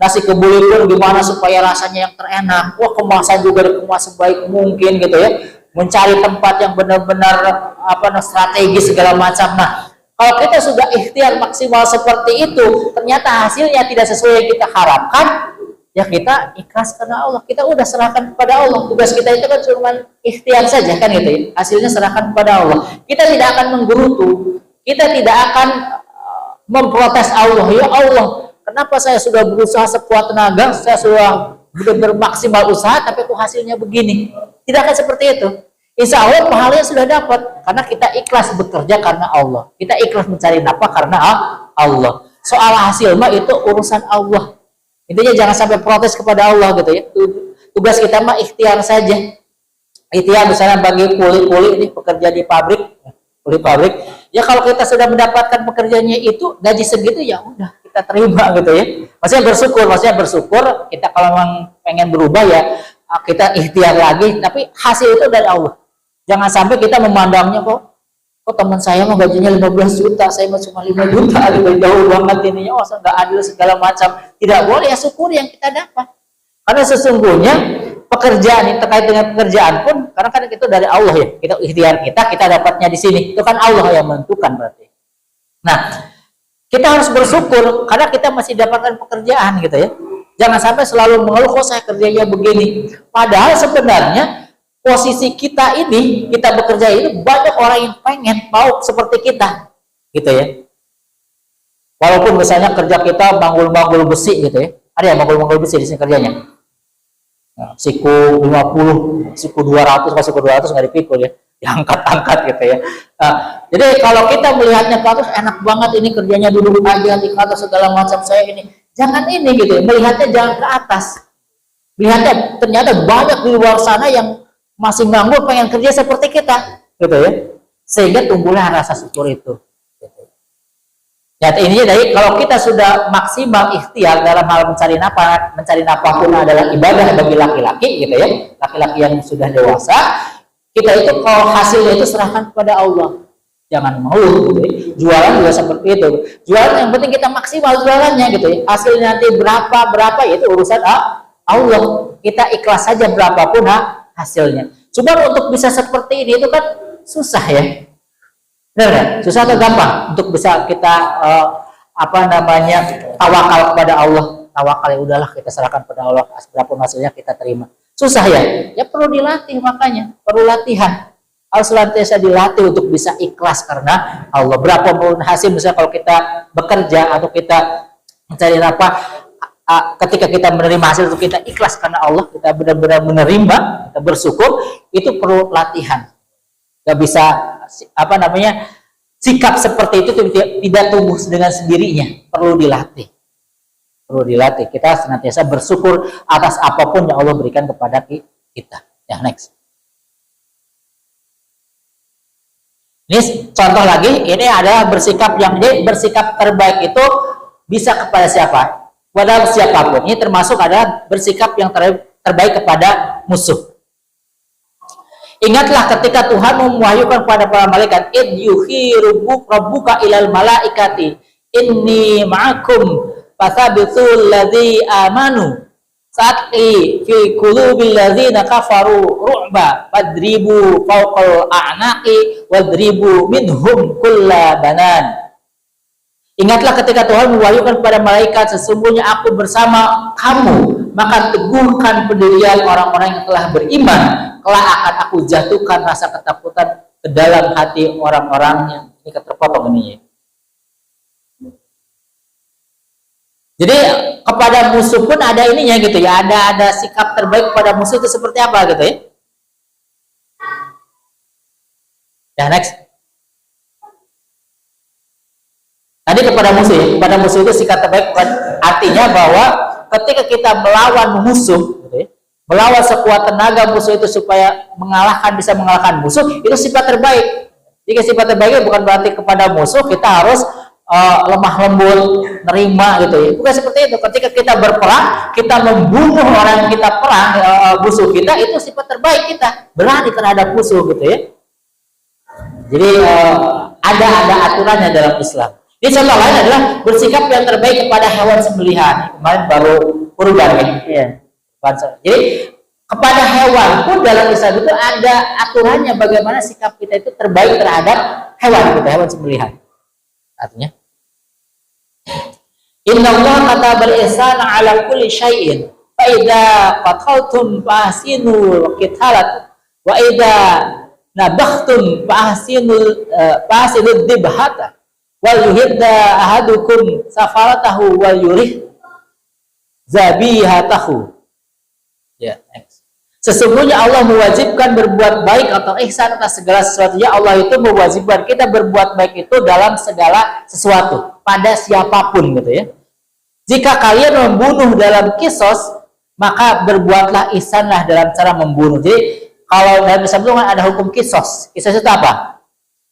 nasi kebuli pun gimana supaya rasanya yang terenak, kemasan juga dikemas sebaik mungkin, gitu ya, mencari tempat yang benar-benar strategis segala macam. Nah, kalau kita sudah ikhtiar maksimal seperti itu, ternyata hasilnya tidak sesuai yang kita harapkan, ya kita ikhlas karena Allah, kita udah serahkan kepada Allah. Tugas kita itu kan cuma ikhtiar saja kan, gitu ya, hasilnya serahkan kepada Allah. Kita tidak akan menggerutu, kita tidak akan memprotes Allah, ya Allah, kenapa saya sudah berusaha sekuat tenaga, saya sudah benar-benar maksimal usaha, tapi kok hasilnya begini? Tidak akan seperti itu. Insya Allah pahalanya sudah dapat, karena kita ikhlas bekerja karena Allah, kita ikhlas mencari nafkah karena Allah. Soal hasil mah itu urusan Allah. Intinya jangan sampai protes kepada Allah, gitu ya. Tugas kita mah ikhtiar saja. Ikhtiar misalnya bagi kuli-kuli ini bekerja di pabrik, ya kalau kita sudah mendapatkan pekerjaannya itu gaji segitu, ya udah kita terima, gitu ya. Maksudnya bersyukur kita kalau memang pengen berubah ya kita ikhtiar lagi, tapi hasil itu dari Allah. Jangan sampai kita memandangnya kok teman saya mau gajinya 15 juta, saya mau cuma 5 juta, gitu, jauh banget ininya, nggak adil segala macam. Tidak boleh, ya syukuri yang kita dapat. Karena sesungguhnya pekerjaan ini terkait dengan pekerjaan pun karena kan itu dari Allah ya, kita ikhtiar kita dapatnya di sini, itu kan Allah yang menentukan berarti. Nah, kita harus bersyukur karena kita masih dapatkan pekerjaan, gitu ya. Jangan sampai selalu mengeluh kok saya kerjanya begini, padahal sebenarnya posisi kita ini, kita bekerja ini, banyak orang yang pengen mau seperti kita, gitu ya. Walaupun misalnya kerja kita banggul-banggul besi, gitu ya. Ada yang banggul-banggul besi di sini kerjanya. Nah, siku 50, siku 200, siku 200 nggak dipikul ya, diangkat-angkat gitu ya. Nah, jadi kalau kita melihatnya ke atas, enak banget ini kerjanya, duduk aja di atas segala macam, saya ini. Jangan ini gitu ya, melihatnya jangan ke atas. Lihatnya ternyata banyak di luar sana yang masih nganggur pengen kerja seperti kita, gitu ya. Sehingga tumbuhlah rasa syukur itu. Ya, ini dari kalau kita sudah maksimal ikhtiar dalam hal mencari nafkah pun adalah ibadah bagi laki-laki, gitu ya. Laki-laki yang sudah dewasa, kita itu kalau hasilnya itu serahkan kepada Allah. Jangan mau gitu ya. Jualan juga seperti itu. Jualan yang penting kita maksimal jualannya, gitu ya. Hasilnya nanti berapa ya itu urusan Allah. Kita ikhlas saja berapapun hasilnya. Cuma untuk bisa seperti ini itu kan susah ya. Benar kan? Susah atau gampang untuk bisa kita tawakal kepada Allah. Tawakal, ya udahlah kita serahkan kepada Allah, berapapun hasilnya kita terima. Susah ya? Ya perlu dilatih, makanya perlu latihan. Harus senantiasa dilatih untuk bisa ikhlas karena Allah. Berapapun hasil, misalnya kalau kita bekerja atau kita mencari nafkah, ketika kita menerima hasil itu kita ikhlas karena Allah, kita benar-benar menerima, kita bersyukur, itu perlu latihan. Gak bisa sikap seperti itu tidak tumbuh dengan sendirinya, perlu dilatih. Perlu dilatih. Kita senantiasa bersyukur atas apapun yang Allah berikan kepada kita. Ya, next. Ini contoh lagi, ini adalah bersikap terbaik itu bisa kepada siapa? Kepada siapapun. Ini termasuk adalah bersikap yang terbaik kepada musuh. Ingatlah ketika Tuhan mewahyukan kepada para malaikat, id yuhi rabbuka ilal malaikati inni ma'akum fathabithul ladzi amanu saat fi qulubil ladzina kafaru ru'ba fadribu fawqal a'naqi wadribu minhum kulla banan. Ingatlah ketika Tuhan mewahyukan kepada malaikat, sesungguhnya aku bersama kamu, maka teguhkan pendirian orang-orang yang telah beriman, kelak akan aku jatuhkan rasa ketakutan ke dalam hati orang-orang yang ini terpotong ini. Jadi kepada musuh pun ada ininya gitu ya, ada sikap terbaik kepada musuh itu seperti apa gitu ya. Ya, next. Tadi kepada musuh itu sikap terbaik, artinya bahwa ketika kita melawan musuh, gitu ya, melawan sekuat tenaga musuh itu supaya bisa mengalahkan musuh, itu sifat terbaik. Jika sifat terbaiknya bukan berarti kepada musuh kita harus lemah lembut, nerima gitu ya. Bukan seperti itu. Ketika kita berperang, kita membunuh orang yang kita perang, musuh kita, itu sifat terbaik kita, berani terhadap musuh gitu ya. Jadi ada aturannya dalam Islam. Ini contoh lain adalah bersikap yang terbaik kepada hewan sembelihan. Kemarin baru kurban ya. Jadi kepada hewan pun dalam Islam itu ada aturannya bagaimana sikap kita itu terbaik terhadap hewan sembelihan. Artinya Inna Allah katabal ihsana ala kulli syai'in fa idza qataltum fa ahsinul qitalat wa idza nabakhtum fa ahsinul dibhata wal yuhidda ahadukum safaratahu wal yurih zabihatahu. Ya, next. Sesungguhnya Allah mewajibkan berbuat baik atau ihsan atas segala sesuatunya. Allah itu mewajibkan kita berbuat baik itu dalam segala sesuatu pada siapapun gitu ya. Jika kalian membunuh dalam kisos, maka berbuatlah ihsanlah dalam cara membunuh. Jadi kalau dalam Islam itu ada hukum kisos. Kisos itu apa?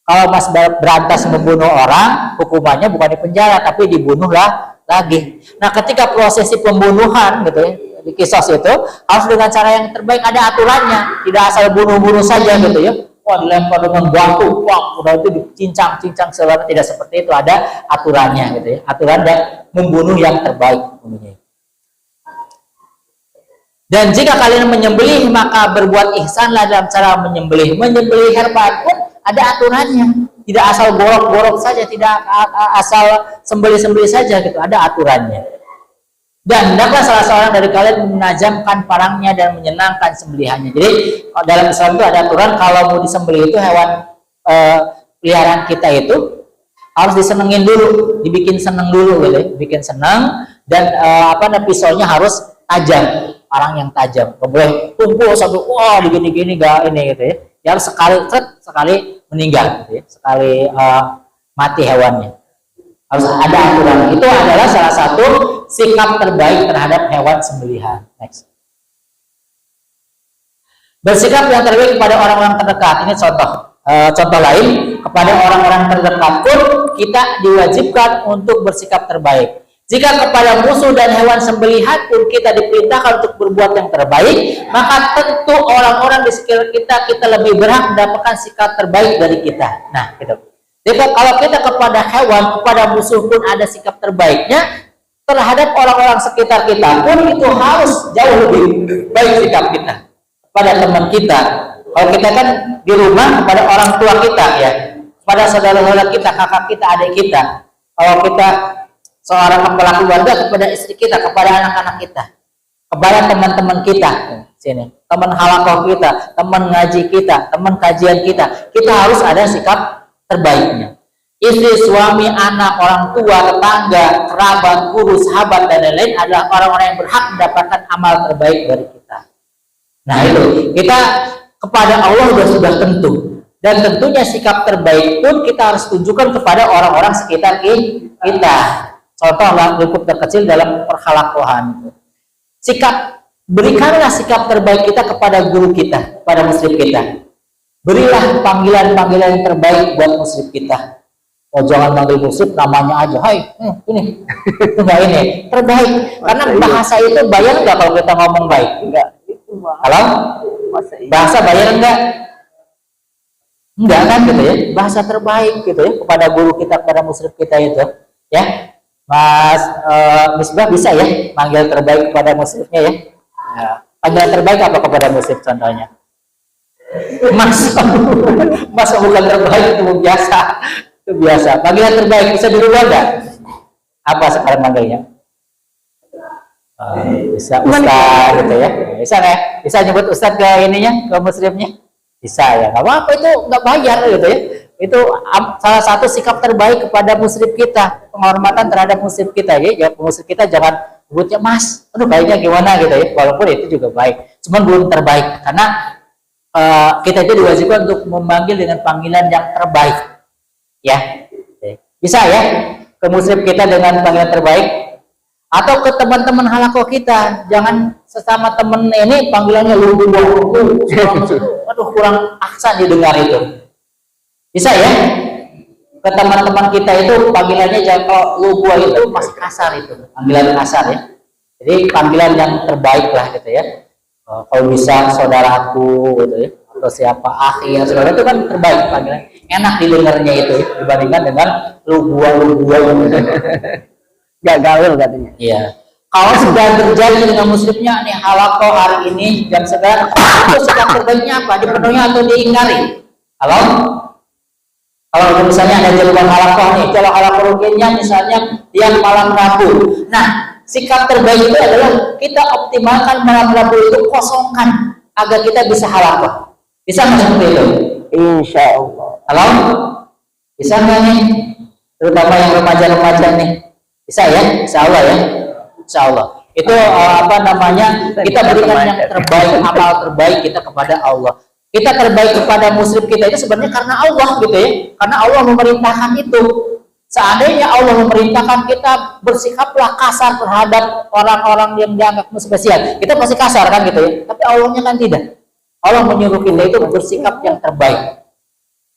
Kalau Mas berantas membunuh orang, hukumannya bukan di penjara, tapi dibunuhlah lagi. Nah, ketika prosesi pembunuhan gitu ya, di kisos itu harus dengan cara yang terbaik, ada aturannya, tidak asal bunuh-bunuh saja gitu ya. Wah, dilempar dengan batu, wah, udah itu dicincang-cincang selama, tidak seperti itu, ada aturannya gitu ya. Aturan dan membunuh yang terbaik. Dan jika kalian menyembelih, maka berbuat ihsanlah dalam cara menyembelih. Menyembelih hewan pun ada aturannya, tidak asal gorok-gorok saja, tidak asal sembelih-sembelih saja gitu, ada aturannya. Dan hendaklah salah seorang dari kalian menajamkan parangnya dan menyenangkan sembelihannya. Jadi dalam Islam itu ada aturan kalau mau disembelih itu hewan peliharaan kita itu harus disenengin dulu, dibikin seneng dulu, gitu, bikin seneng, dan pisaunya harus tajam, parang yang tajam. Gak boleh tumpul sampai wah begini-gini gak ini gitu ya. Ya harus sekali meninggal, gitu ya. Sekali mati hewannya. Harus ada aturan. Itu adalah salah satu sikap terbaik terhadap hewan sembelihan. Next. Bersikap yang terbaik kepada orang-orang terdekat. Ini contoh lain, kepada orang-orang terdekat pun kita diwajibkan untuk bersikap terbaik. Jika kepada musuh dan hewan sembelihan pun kita diperintahkan untuk berbuat yang terbaik, maka tentu orang-orang di sekitar kita lebih berhak mendapatkan sikap terbaik dari kita. Nah, gitu. Jadi kalau kita kepada hewan, kepada musuh pun ada sikap terbaiknya, terhadap orang-orang sekitar kita pun itu harus jauh lebih baik sikap kita. Kepada teman kita, kalau kita kan di rumah kepada orang tua kita ya, kepada saudara-saudara kita, kakak kita, adik kita. Kalau kita seorang kepala keluarga, kepada istri kita, kepada anak-anak kita, kepada teman-teman kita, sini, teman halakoh kita, teman ngaji kita, teman kajian kita harus ada sikap terbaiknya. Istri, suami, anak, orang tua, tetangga, kerabat, guru, sahabat, dan lain-lain adalah orang-orang yang berhak mendapatkan amal terbaik dari kita. Nah itu, kita kepada Allah sudah tentu. Dan tentunya sikap terbaik pun kita harus tunjukkan kepada orang-orang sekitar kita. Contoh lingkup terkecil dalam perhalakohan. Berikanlah sikap terbaik kita kepada guru kita, kepada muslim kita. Berilah panggilan-panggilan yang terbaik buat muslim kita. Oh, jangan manggil muslim namanya aja, hai, ini, enggak ini, terbaik. Karena bahasa itu bayar nggak kalau kita ngomong baik? Enggak. Kalau bahasa bayar enggak? Enggak kan gitu ya? Bahasa terbaik gitu ya kepada guru kita, kepada muslim kita itu, ya. Mas Misbah bisa ya manggil terbaik kepada muslimnya ya? Ya. Panggilan terbaik apa kepada muslim contohnya? Mas bukan terbaik, itu biasa. Itu biasa. Panggilan terbaik bisa dirubah nggak? Apa sekarang manggilnya? Bisa ustaz gitu ya? Bisa nggak? Bisa nyebut ustaz ke ininya, ke muslimnya? Bisa ya. Nggak apa-apa, itu nggak bayar gitu ya. Itu salah satu sikap terbaik kepada muslim kita, penghormatan terhadap muslim kita ya. Muslim kita jangan sebutnya mas, aduh baiknya gimana gitu ya. Walaupun itu juga baik, cuman belum terbaik karena kita itu diwajibkan untuk memanggil dengan panggilan yang terbaik. Ya, bisa ya ke muslim kita dengan panggilan terbaik, atau ke teman-teman halakoh kita, jangan sesama temen ini panggilannya lu, aduh kurang aksan didengar itu. Bisa ya ke teman-teman kita itu panggilannya jangan, kalau lu gua itu masih kasar, itu panggilan kasar ya. Jadi panggilan yang terbaik lah gitu ya. Kalau bisa saudaraku gitu ya, atau siapa akhi yang saudara, itu kan terbaik panggilan, enak didengarnya itu ya, dibandingkan dengan lu gua gitu. Gak gaul katanya. Iya. Kalau sudah terjadi dengan muslimnya nih halakoh hari ini jam sekarang, itu sikap terbaiknya apa? Dipenuhi atau diingkari? Kalau misalnya ada jadwal halakoh nih, kalau halakoh rutinnya misalnya tiap malam Rabu. Nah, sikap terbaik itu adalah kita optimalkan malam Rabu itu kosongkan agar kita bisa halakoh. Bisa nggak seperti itu? Insya Allah. Halo? Bisa nggak nih? Terutama yang remaja-remaja nih. Bisa ya? Insya Allah ya? Insya Allah. Itu kita berikan yang terbaik, amal terbaik kita kepada Allah. Kita terbaik kepada muslim kita itu sebenarnya karena Allah gitu ya. Karena Allah memerintahkan itu. Seandainya Allah memerintahkan kita bersikaplah kasar terhadap orang-orang yang dianggap spesial, kita pasti kasar kan gitu ya. Tapi Allahnya kan tidak. Allah menyuruh kita itu bersikap yang terbaik.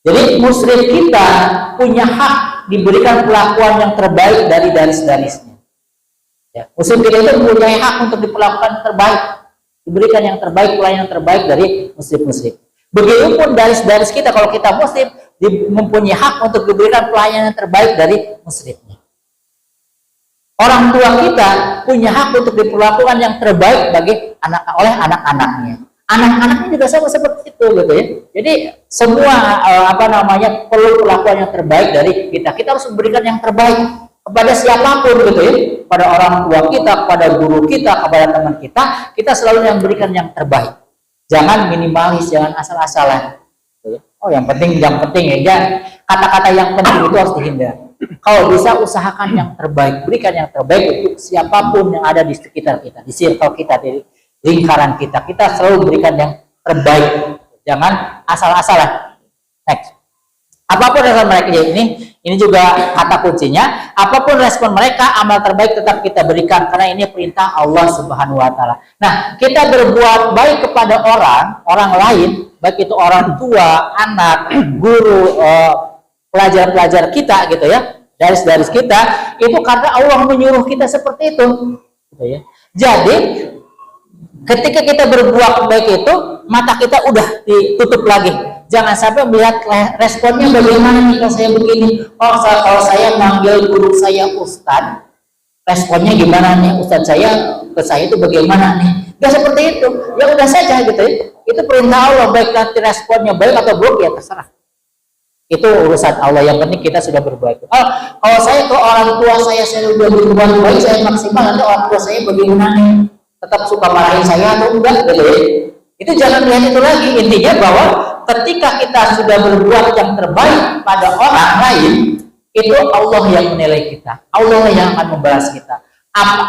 Jadi muslim kita punya hak diberikan perlakuan yang terbaik dari daris-darisnya. Ya, muslim kita itu punya hak untuk diperlakukan terbaik, diberikan yang terbaik, pelayanan terbaik dari muslim-muslim. Begitupun daris-daris kita, kalau kita muslim mempunyai hak untuk diberikan pelayanan terbaik dari muslimnya. Orang tua kita punya hak untuk diperlakukan yang terbaik oleh anak-anaknya. Anak-anaknya juga sama seperti itu gitu ya. Jadi semua perlu perlakuan yang terbaik dari kita. Kita harus memberikan yang terbaik kepada siapapun gitu ya, pada orang tua kita, kepada guru kita, kepada teman kita selalu yang berikan yang terbaik. Jangan minimalis, jangan asal-asalan. Oh, yang penting ya, kata-kata yang penting itu harus dihindari. Kalau bisa usahakan yang terbaik, berikan yang terbaik untuk siapapun yang ada di sekitar kita, di circle kita, di lingkaran kita. Kita selalu berikan yang terbaik. Jangan asal-asalan. Next. Apapun respon mereka ini juga kata kuncinya. Apapun respon mereka, amal terbaik tetap kita berikan karena ini perintah Allah Subhanahu Wa Taala. Nah, kita berbuat baik kepada orang lain, baik itu orang tua, anak, guru, pelajar-pelajar kita gitu ya, dari kita, itu karena Allah menyuruh kita seperti itu. Gitu ya. Jadi ketika kita berbuat baik itu, mata kita udah ditutup lagi. Jangan sampai melihat responnya bagaimana nih kalau saya begini. Oh, kalau saya manggil guru saya Ustadz, responnya gimana nih Ustadz saya ke saya itu bagaimana nih? Gak seperti itu. Ya udah saja gitu ya. Itu perintah Allah, baik nanti responnya baik atau buruk ya terserah. Itu urusan Allah. Yang penting kita sudah berbuat. Oh, kalau saya ke orang tua saya sudah berbuat baik, saya maksimal, nanti orang tua saya bagaimana nih? Tetap suka marahin saya atau enggak gitu ya. Itu jangan lihat itu lagi. Intinya bahwa ketika kita sudah berbuat yang terbaik pada orang lain, itu Allah yang menilai kita. Allah yang akan membalas kita.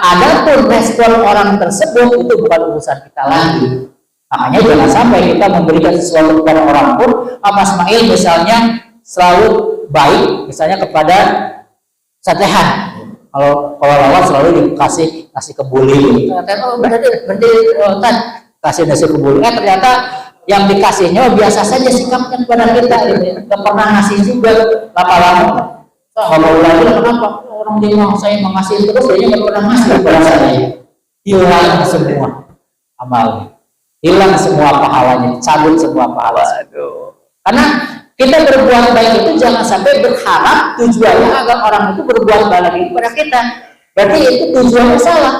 Adapun respon orang tersebut itu bukan urusan kita lagi. Makanya jangan sampai kita memberikan sesuatu kepada orang pun. Mas Mail misalnya selalu baik, misalnya kepada Satehan. Kalau lawan selalu dikasih nasi kebuli. Oh, berarti kasih nasi kebuli. Ternyata yang dikasihnya biasa saja sikapnya kepada kita, nggak pernah ngasih juga. Lama-lama kalau lagi kenapa orang dia mau saya mengasih terus, dia nggak pernah ngasih kepada saya. Hilang semua amalnya, hilang semua pahalanya, cabut semua pahala. Karena kita berbuat baik itu jangan sampai berharap tujuannya agar orang itu berbuat baik lagi kepada kita. Berarti itu tujuannya salah.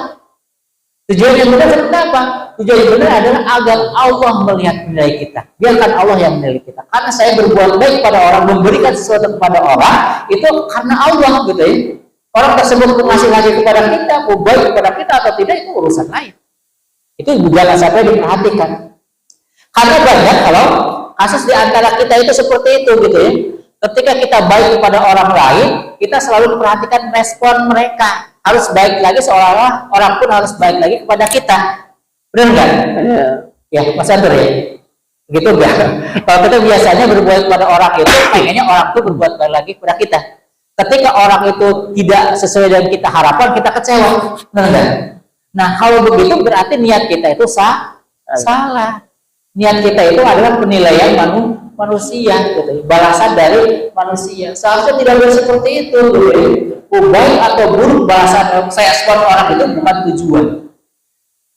Tujuan yang benar seperti apa? Tujuan yang benar adalah agar Allah melihat nilai kita. Biarkan Allah yang menilai kita. Karena saya berbuat baik pada orang, memberikan sesuatu kepada orang, itu karena Allah gitu ya. Orang tersebut mengasih lagi kepada kita, mau baik kepada kita atau tidak, itu urusan lain. Itu jangan sampai diperhatikan. Karena banyak kalau kasus di antara kita itu seperti itu gitu ya. Ketika kita baik kepada orang lain, kita selalu memperhatikan respon mereka. Harus baik lagi seolah-olah orang pun harus baik lagi kepada kita. Benar nggak? Ya, Mas Andor ya. Gitu enggak? Kalau kita biasanya berbuat kepada orang itu, pengennya orang itu berbuat baik lagi kepada kita. Ketika orang itu tidak sesuai dengan kita harapkan, kita kecewa. Benar nggak? Nah, kalau begitu berarti niat kita itu salah. Niat kita itu adalah penilaian manusia, gitu. Balasan dari manusia. Seharusnya tidak boleh seperti itu, gitu. Baik atau buruk balasan saya respon orang itu bukan tujuan.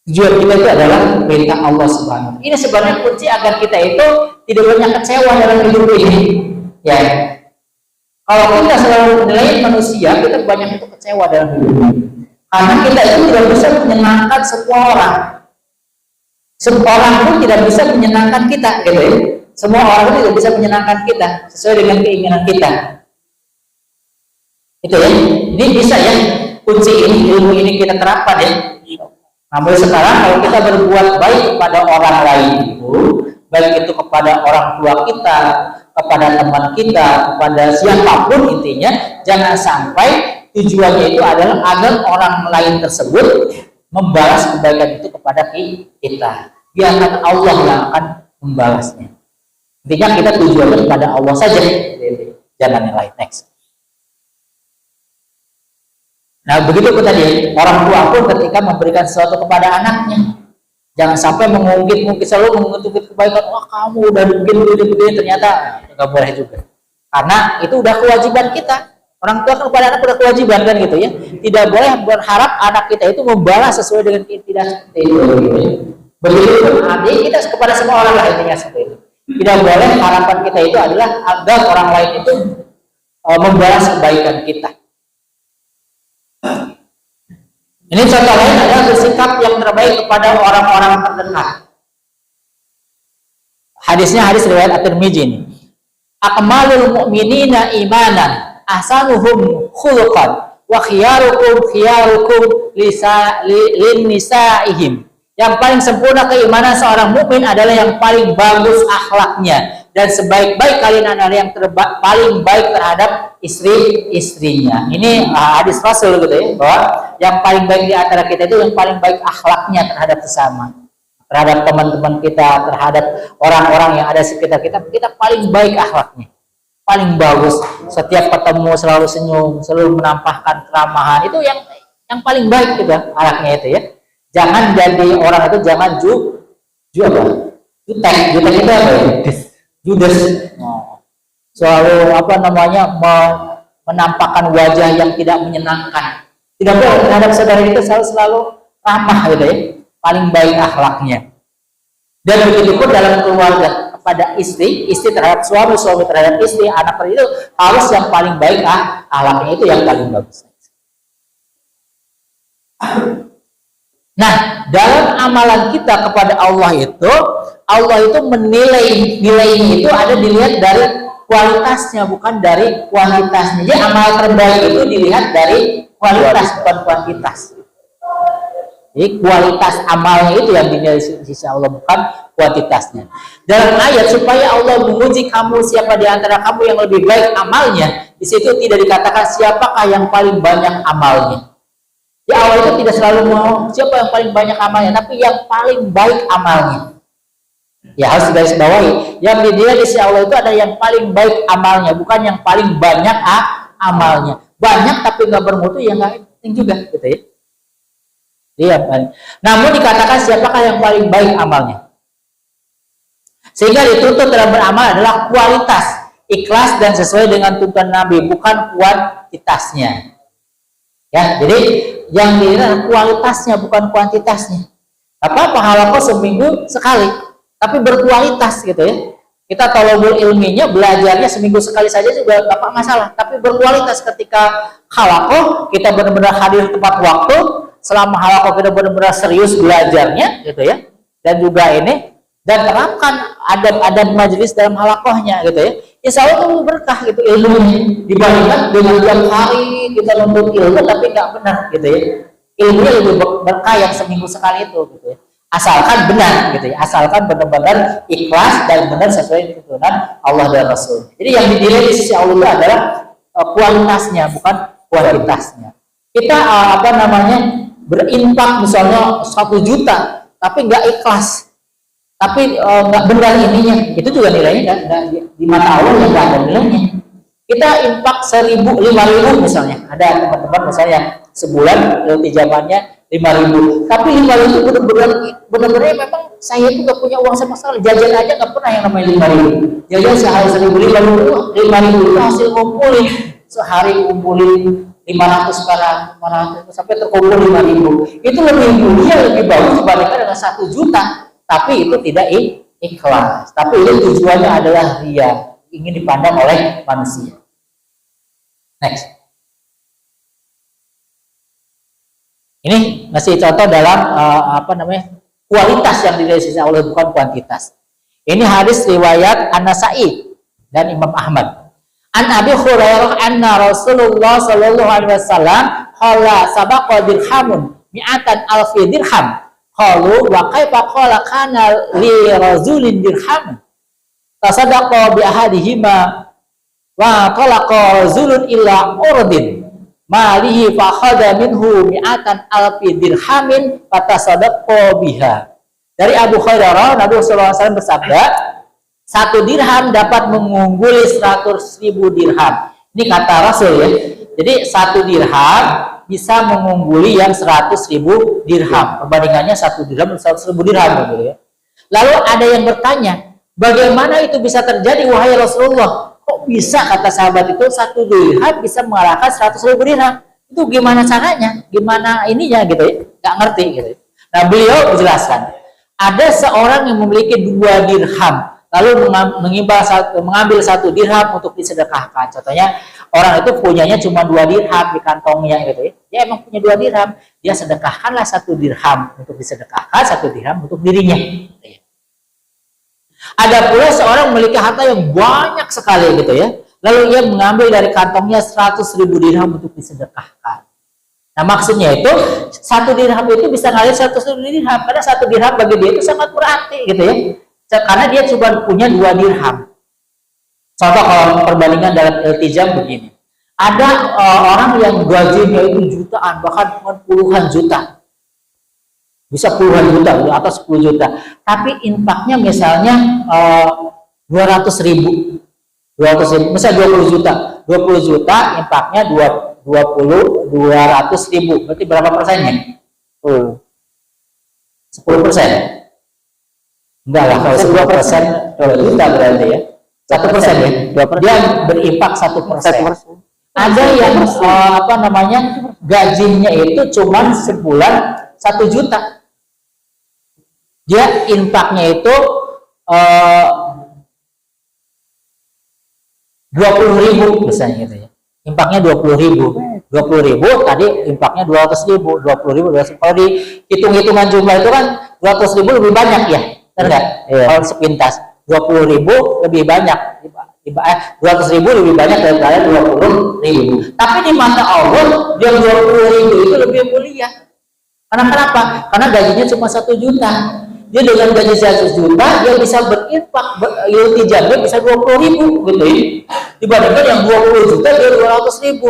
Tujuan kita itu adalah perintah Allah Subhanahu. Ini sebenarnya kunci agar kita itu tidak banyak kecewa dalam hidup ini. Ya. Kalau kita selalu menilai manusia, kita banyak itu kecewa dalam hidup ini. Karena kita itu tidak bisa menyenangkan semua orang. Semua orang pun tidak bisa menyenangkan kita, gitu ya. Semua orang pun tidak bisa menyenangkan kita sesuai dengan keinginan kita. Itu ya. Ini bisa ya. Kunci ini, ilmu ini kita terapkan ya. Namun sekarang kalau kita berbuat baik kepada orang lain itu, baik itu kepada orang tua kita, kepada teman kita, kepada siapapun intinya, jangan sampai tujuannya itu adalah agar orang lain tersebut membalas kebaikan itu kepada kita. Biarkan Allah yang akan membalasnya. Intinya kita tujuannya kepada Allah saja, jangan yang lain. Next. Nah, begitu pun tadi orang tua pun ketika memberikan sesuatu kepada anaknya, jangan sampai mengungkit selalu mengungkit kebaikan. Wah, kamu udah begini, ternyata nggak boleh juga. Karena itu udah kewajiban kita. Orang tua kan kepada anak udah kewajiban kan gitu ya. Tidak boleh berharap anak kita itu membalas sesuai dengan tidak seperti itu. Begitu pun adik kita kepada semua orang lainnya seperti itu. Tidak boleh harapan kita itu adalah agar orang lain itu membalas kebaikan kita. Ini contoh lain adalah bersikap yang terbaik kepada orang-orang terdekat. Hadisnya hadis riwayat At-Tirmidzi ini. Akmalul mu'minina imanan ahsanuhum khuluqan wa khiyarukum lin nisaihim. Yang paling sempurna keimanan seorang mukmin adalah yang paling bagus akhlaknya, dan sebaik-baik kalian adalah yang paling baik terhadap istri-istrinya. Ini hadis Rasul gitu ya, bahwa yang paling baik di antara kita itu yang paling baik akhlaknya terhadap sesama, terhadap teman-teman kita, terhadap orang-orang yang ada sekitar kita. Kita paling baik akhlaknya, paling bagus. Setiap ketemu selalu senyum, selalu menampakkan keramahan. Itu yang paling baik gitu akhlaknya itu ya. Jangan jadi orang itu jangan jutek itu apa ya? Judes. Selalu menampakkan wajah yang tidak menyenangkan. Tidak boleh terhadap saudara itu, selalu ramah gitu ya. Paling baik akhlaknya. Dan begitu pun dalam keluarga, kepada istri terhadap suami terhadap istri, anak itu harus yang paling baik akhlaknya, itu yang paling bagus. Nah, dalam amalan kita kepada Allah itu menilai, nilainya itu ada dilihat dari kualitasnya, bukan dari kuantitasnya. Jadi amal terbaik itu dilihat dari kualitas, bukan kuantitas. Jadi kualitas amalnya itu yang dinilai di sisi Allah, bukan kuantitasnya. Dalam ayat, supaya Allah menguji kamu siapa di antara kamu yang lebih baik amalnya, di situ tidak dikatakan siapakah yang paling banyak amalnya. Di awal itu tidak selalu mau siapa yang paling banyak amalnya, tapi yang paling baik amalnya. Ya harus digarisbawahi. Yang dinilai di sisi Allah itu ada yang paling baik amalnya, bukan yang paling banyak amalnya. Banyak tapi nggak bermutu ya nggak penting juga, gitu ya. Iya. Namun dikatakan siapakah yang paling baik amalnya. Sehingga dituntut dalam beramal adalah kualitas, ikhlas dan sesuai dengan tuntunan Nabi, bukan kuantitasnya. Ya, jadi yang dilihat kualitasnya, bukan kuantitasnya. Apa halaqah seminggu sekali, tapi berkualitas gitu ya. Kita thalabul ilminya, belajarnya seminggu sekali saja juga nggak masalah, tapi berkualitas. Ketika halaqah kita benar-benar hadir tepat waktu, selama halaqah kita benar-benar serius belajarnya gitu ya. Dan juga ini, dan terapkan adab-adab majelis dalam halaqahnya gitu ya. Insya Allah itu berkah gitu ilmunya, dibandingkan dengan tiap hari kita nuntut ilmu tapi nggak benar gitu ya. Ilmunya lebih berkah yang seminggu sekali itu gitu ya. Asalkan benar gitu ya, asalkan benar-benar ikhlas dan benar sesuai tuntunan Allah dan Rasul. Jadi yang dinilai di sisi Allah itu adalah kualitasnya, bukan kuantitasnya. Kita berinfak misalnya 1 juta tapi nggak ikhlas, tapi nggak benar ininya, itu juga nilainya nggak di mata Allah yang nggak ada nilainya. Kita infak 1.000, 5.000 misalnya, ada teman-teman misalnya yang sebulan pinjamannya 5.000, tapi 5.000 itu benar-benar memang saya itu nggak punya uang sama sekali, jajan aja nggak pernah yang namanya 5.000, jajan sehari 1.000, 5.000 itu hasil ngumpulin sehari, ngumpulin 500 para 500 sampai terkumpul 5.000, itu lebih mulia, lebih bagus dibandingkan dengan 1 juta. Tapi itu tidak ikhlas. Tapi itu tujuannya adalah ria, ingin dipandang oleh manusia. Next. Ini masih contoh dalam kualitas yang dilihat sisi Allah, bukan kuantitas. Ini hadis riwayat An-Nasa'i dan Imam Ahmad. An Abi Hurairah anna Rasulullah sallallahu alaihi wasallam qala sabaqa dirhamun mi'atan alfi dirham. Qalu wa kaifa qala kana li rajulin dirham tasaddaqa bi ahadihima wa talaqa rajulun illa urdin malihi fa khada minhu mi'atan alfi dirhamin fatasaddaqa biha. Dari Abu Hurairah, Nabi sallallahu alaihi wasallam bersabda, 1 dirham dapat mengungguli 100.000 dirham. Ini kata Rasul ya. Jadi 1 dirham bisa mengungguli yang 100.000 dirham. Perbandingannya 1 dirham dan 100.000 dirham gitu ya. Lalu ada yang bertanya, bagaimana itu bisa terjadi wahai Rasulullah? Kok bisa kata sahabat itu 1 dirham bisa mengalahkan 100.000 dirham? Itu gimana caranya? Gimana ininya gitu ya? Nggak ngerti gitu. Nah, beliau menjelaskan, ada seorang yang memiliki 2 dirham lalu mengambil 1 dirham untuk disedekahkan. Contohnya orang itu punyanya cuma 2 dirham di kantongnya gitu ya. Dia emang punya 2 dirham, dia sedekahkanlah 1 dirham untuk disedekahkan, 1 dirham untuk dirinya. Gitu ya. Ada pula seorang memiliki harta yang banyak sekali gitu ya. Lalu ia mengambil dari kantongnya 100.000 dirham untuk disedekahkan. Nah maksudnya itu 1 dirham itu bisa ngalir 100.000 dirham, karena 1 dirham bagi dia itu sangat berarti gitu ya. Karena dia cuma punya 2 dirham. Contoh kalau perbandingan dalam iltijam begini. Ada orang yang gajinya itu jutaan, bahkan puluhan juta. Bisa puluhan juta, di atas 10 juta. Tapi infaknya misalnya 200.000. 200.000, misalnya 20 juta. 20 juta infaknya 200.000. Berarti berapa persennya? 10%. Enggak lah, kalau 10% 2 juta berarti ya. 1% ya. Dia berinfak 1%. Ada yang gajinya itu cuma sebulan 1 juta. Dia infaknya itu 20.000 misalnya gitu ya. Infaknya 20.000. 20.000 tadi infaknya 200.000. 20.000. Kalau di hitung-hitungan jumlah itu kan 200.000 lebih banyak ya. Benar enggak? Kalau sepintas 20.000 lebih banyak. 200.000 lebih banyak daripada 20.000. Tapi di mata Allah yang 20.000 itu lebih mulia. Karena kenapa? Karena gajinya cuma 1 juta. Dia dengan gaji 100 juta dia bisa berinfak, iltijamnya bisa 20.000 gitu ya. Dibandingkan yang 20 juta dia 200.000.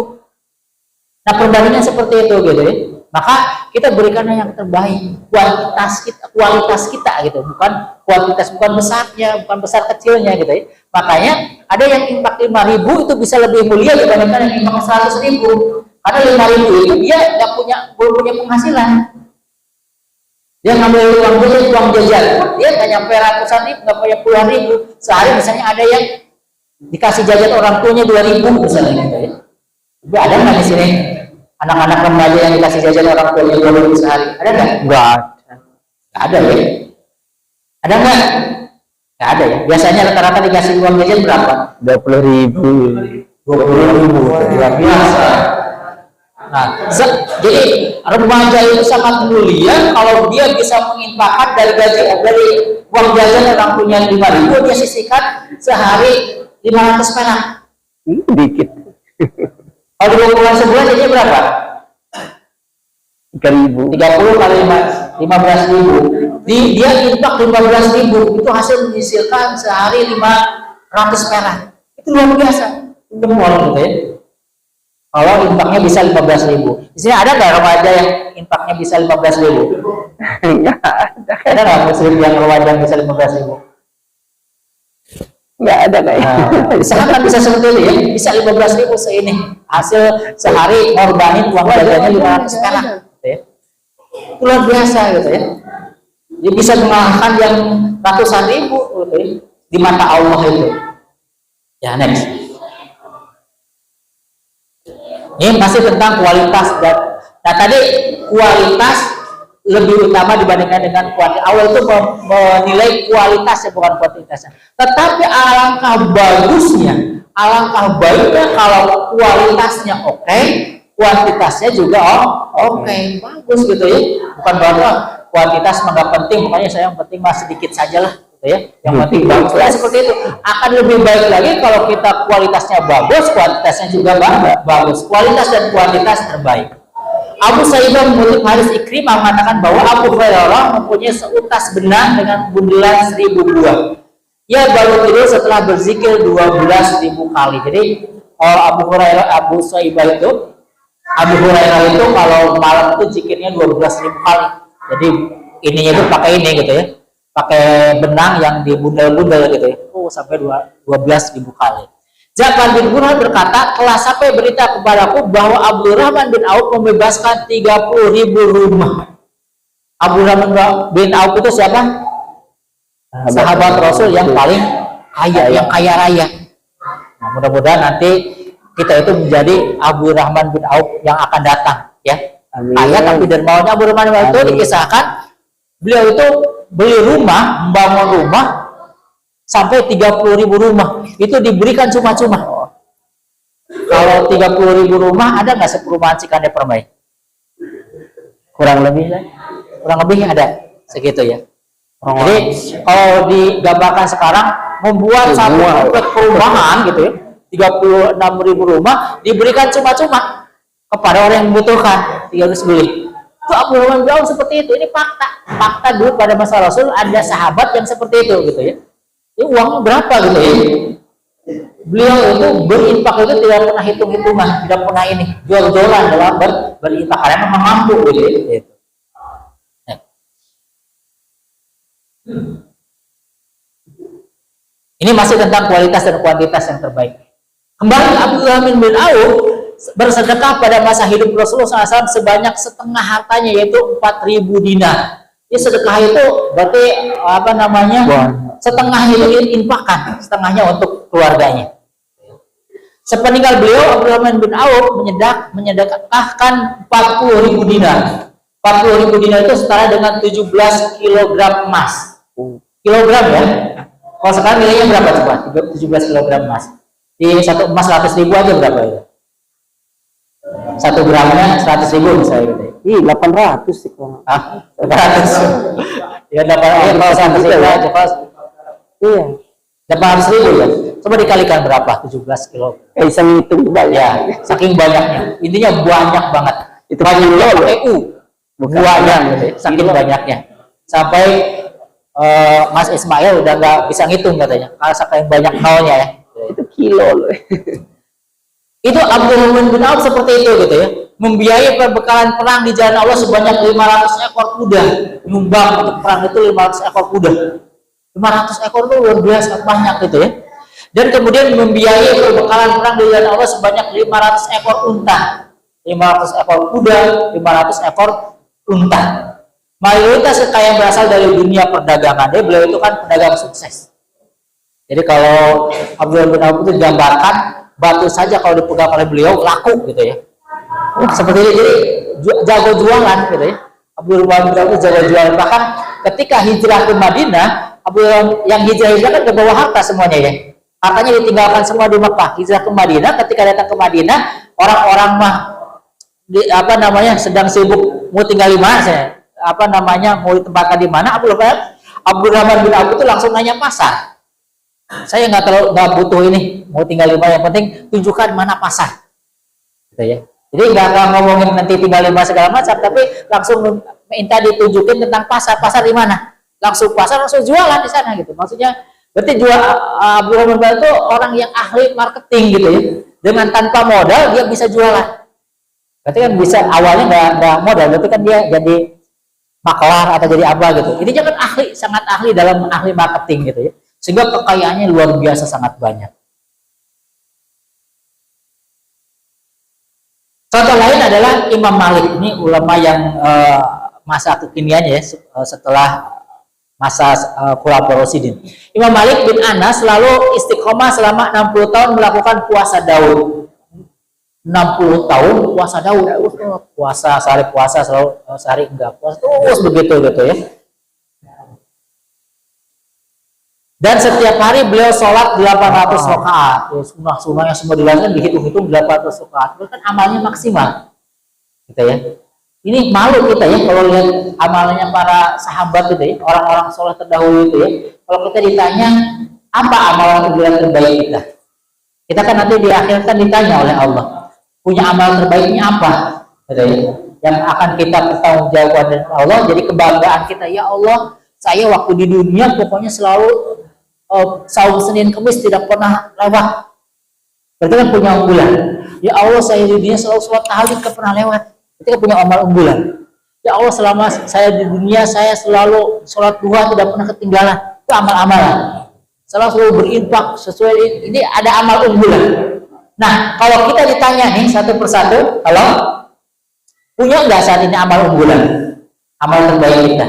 Nah perbandingan seperti itu gitu ya. Maka kita berikan yang terbaik, kualitas kita gitu, bukan kuantitas, bukan besarnya, bukan besar kecilnya gitu ya. Makanya ada yang infak 5.000 itu bisa lebih mulia dibandingkan yang infak 100.000. Karena 5.000 itu dia belum punya penghasilan. Dia ngambil uang jajan, dia nggak nyampe ratusan ribu, nggak punya puluhan ribu. Sehari misalnya ada yang dikasih jajan orang tuanya 2.000 misalnya gitu ya. Tapi ada nggak di sini anak-anak remaja yang dikasih jajan orang tuanya 2.000 sehari? Ada nggak? Nggak ada ya. Ada nggak? Nggak ada ya. Biasanya rata-rata dikasih uang jajan berapa? 20.000. 20.000. Luar biasa. Nah, jadi remaja itu sangat mulia kalau dia bisa menginfakkan dari uang jajan orang punya 5.000, dia sisihkan sehari 500 perak. Dikit. Kalau 20 sebulan jadinya berapa? 3.000. 30 kali 15.000. Dia infak 15.000, itu hasil menghasilkan sehari 500 perak. Itu luar biasa. Itu orang gitu ya. Kalau infaknya bisa 15.000. Di sini ada nggak remaja yang infaknya bisa 15.000? Nggak ada. Ada nggak muslim yang remaja yang bisa 15.000? Nggak ada kayaknya. Misalkan bisa seperti itu ya, bisa 15.000 seini. Hasil sehari ngorbanin uang jajannya 500 perak. Gitu ya. Itu luar biasa gitu ya. Dia bisa mengalahkan yang ratusan ribu gitu ya, di mata Allah itu. Ya next. Ini masih tentang kualitas. Nah tadi kualitas lebih utama dibandingkan dengan kuantitas. Awal itu menilai kualitasnya bukan kuantitasnya. Tetapi alangkah bagusnya, alangkah baiknya kalau kualitasnya oke, kuantitasnya juga oke, bagus gitu ya. Bukan bahwa kuantitas nggak penting, makanya saya yang penting mah sedikit saja lah. Ya, yang penting bagus lah seperti itu. Akan lebih baik lagi kalau kita kualitasnya bagus, kuantitasnya juga bagus. Kualitas dan kuantitas terbaik. Abu Saibah mengutip Haris Ikrimah mengatakan bahwa Abu Hurairah mempunyai seutas benang dengan bundelan 1.000 buah. Ia baru tidur setelah berzikir 12.000 kali. Jadi Abu Saibah itu kalau malam itu zikirnya 12.000 kali. Jadi ininya itu pakai ini gitu ya. Pakai benang yang dibundel-bundel gitu ya. Sampai 12.000 kali. Ja'far bin Burhan berkata, telah sampai berita kepadaku bahwa Abdurrahman bin Auf membebaskan 30.000 rumah. Abdurrahman bin Auf itu siapa? Sahabat Rasul yang paling kaya, yang kaya raya. Nah, mudah-mudahan nanti kita itu menjadi Abdurrahman bin Auf yang akan datang ya. Kaya tapi dermawannya Abdurrahman bin Auf itu dikisahkan beliau itu beli rumah, membangun rumah sampai 30.000 rumah itu diberikan cuma-cuma. Kalau 30.000 rumah ada nggak seperumahan Cikande Permai? Kurang lebih ada segitu ya. Jadi kalau digambarkan sekarang membuat satu komplek perumahan gitu ya, 36.000 rumah diberikan cuma-cuma kepada orang yang membutuhkan, 300 beli. Itu Abdurrahman bin Auf seperti itu. Ini fakta dulu pada masa Rasul ada sahabat yang seperti itu gitu ya. Ini uangnya berapa gitu ya. Beliau itu berinfak itu tidak pernah hitung-hitungan, tidak pernah ini jual-jualan dalam berinfak karena memang mampu gitu ya. Ini masih tentang kualitas dan kuantitas yang terbaik. Kembali Abdurrahman bin Auf bersedekah pada masa hidup Rasulullah SAW sebanyak setengah hartanya, yaitu 4.000 dinar. Ini sedekah itu berarti apa namanya? Setengah itu infakkan, setengahnya untuk keluarganya. Sepeninggal beliau, Abdurrahman bin Auf menyedekahkan 40.000 dinar. 40.000 dinar itu setara dengan 17 kilogram emas. Kilogram ya. Kalau sekarang nilainya berapa coba? 17 kilogram emas. Di satu emas 100.000 aja berapa itu? 1 gramnya 100.000 misalnya gitu. Ih, 800 sih kalau. 800. Ya 800. Kalau 100.000 aja pas. Iya. 800.000 ya. Coba dikalikan berapa? 17 kilo. Bisa ngitung juga ya. Saking banyaknya. Intinya banyak banget. Itu banyaknya pakai U. Banyak gitu. Saking kilo. Banyaknya. Sampai Mas Ismail udah nggak bisa ngitung katanya. Karena saking banyak nolnya ya. Itu kilo loh. Itu Abdurrahman bin Auf seperti itu gitu ya. Membiayai perbekalan perang di jalan Allah sebanyak 500 ekor kuda. Nyumbang untuk perang itu 500 ekor kuda. 500 ekor itu luar biasa banyak gitu ya. Dan kemudian membiayai perbekalan perang di jalan Allah sebanyak 500 ekor unta. 500 ekor kuda, 500 ekor unta. Mayoritas kekayaan berasal dari dunia perdagangan. Jadi beliau itu kan pedagang sukses. Jadi kalau Abdurrahman bin Auf itu digambarkan batu saja kalau dipegang oleh beliau laku gitu ya. Seperti ini, jadi jago jualan gitu ya. Abdurrahman bin Auf itu jago jualan. Bahkan ketika hijrah ke Madinah, Abdurrahman yang hijrah kan ke bawah harta semuanya ya. Hartanya ditinggalkan semua di Mekah. Hijrah ke Madinah, ketika datang ke Madinah, orang-orang mah sedang sibuk mau tinggal di mana, mau ditempatkan di mana. Abdurrahman bin Auf itu langsung nanya pasar. Saya nggak butuh ini mau tinggal di mana, yang penting tunjukkan mana pasar gitu ya. Jadi nggak ngomongin nanti tinggal di mana segala macam, tapi langsung minta ditunjukin tentang pasar di mana, langsung jualan di sana gitu. Maksudnya berarti Abdurrahman bin Auf itu orang yang ahli marketing gitu ya, dengan tanpa modal dia bisa jualan. Berarti kan bisa awalnya nggak modal, berarti kan dia jadi maklar atau jadi apa gitu. Ini kan sangat ahli dalam ahli marketing gitu ya. Sehingga kekayaannya luar biasa sangat banyak. Contoh lain adalah Imam Malik. Ini ulama yang masa kekinian ya, setelah masa Khulafaur Rasyidin. Imam Malik bin Anas selalu istiqomah selama 60 tahun melakukan puasa Daud. 60 tahun puasa Daud. Puasa selalu sehari enggak puasa terus begitu gitu ya. Dan setiap hari beliau sholat 800 rakaat. Sunnah-sunnahnya semua dilakukan, dihitung-hitung 800 rakaat. Itu kan amalnya maksimal. Gitu ya. Ini malu kita ya kalau lihat amalnya para sahabat gitu ya, orang-orang sholat terdahulu itu ya. Kalau kita ditanya apa amalan terbaik kita? Kita kan nanti di akhir kan ditanya oleh Allah. Punya amal terbaiknya apa? Gitu ya. Yang akan kita pertanggungjawabkan dari Allah. Jadi kebanggaan kita, ya Allah, saya waktu di dunia pokoknya selalu saum Senin Kamis tidak pernah lewat. Berarti kan punya unggulan. Ya Allah, saya di dunia selalu sholat tahajud tidak pernah lewat. Berarti kan punya amal unggulan. Ya Allah, selama saya di dunia saya selalu sholat duha tidak pernah ketinggalan. Itu amal-amalan. Selalu berinfak sesuai, ini ada amal unggulan. Nah, kalau kita ditanya nih satu persatu, kalau punya nggak saat ini amal unggulan, amal terbaik kita,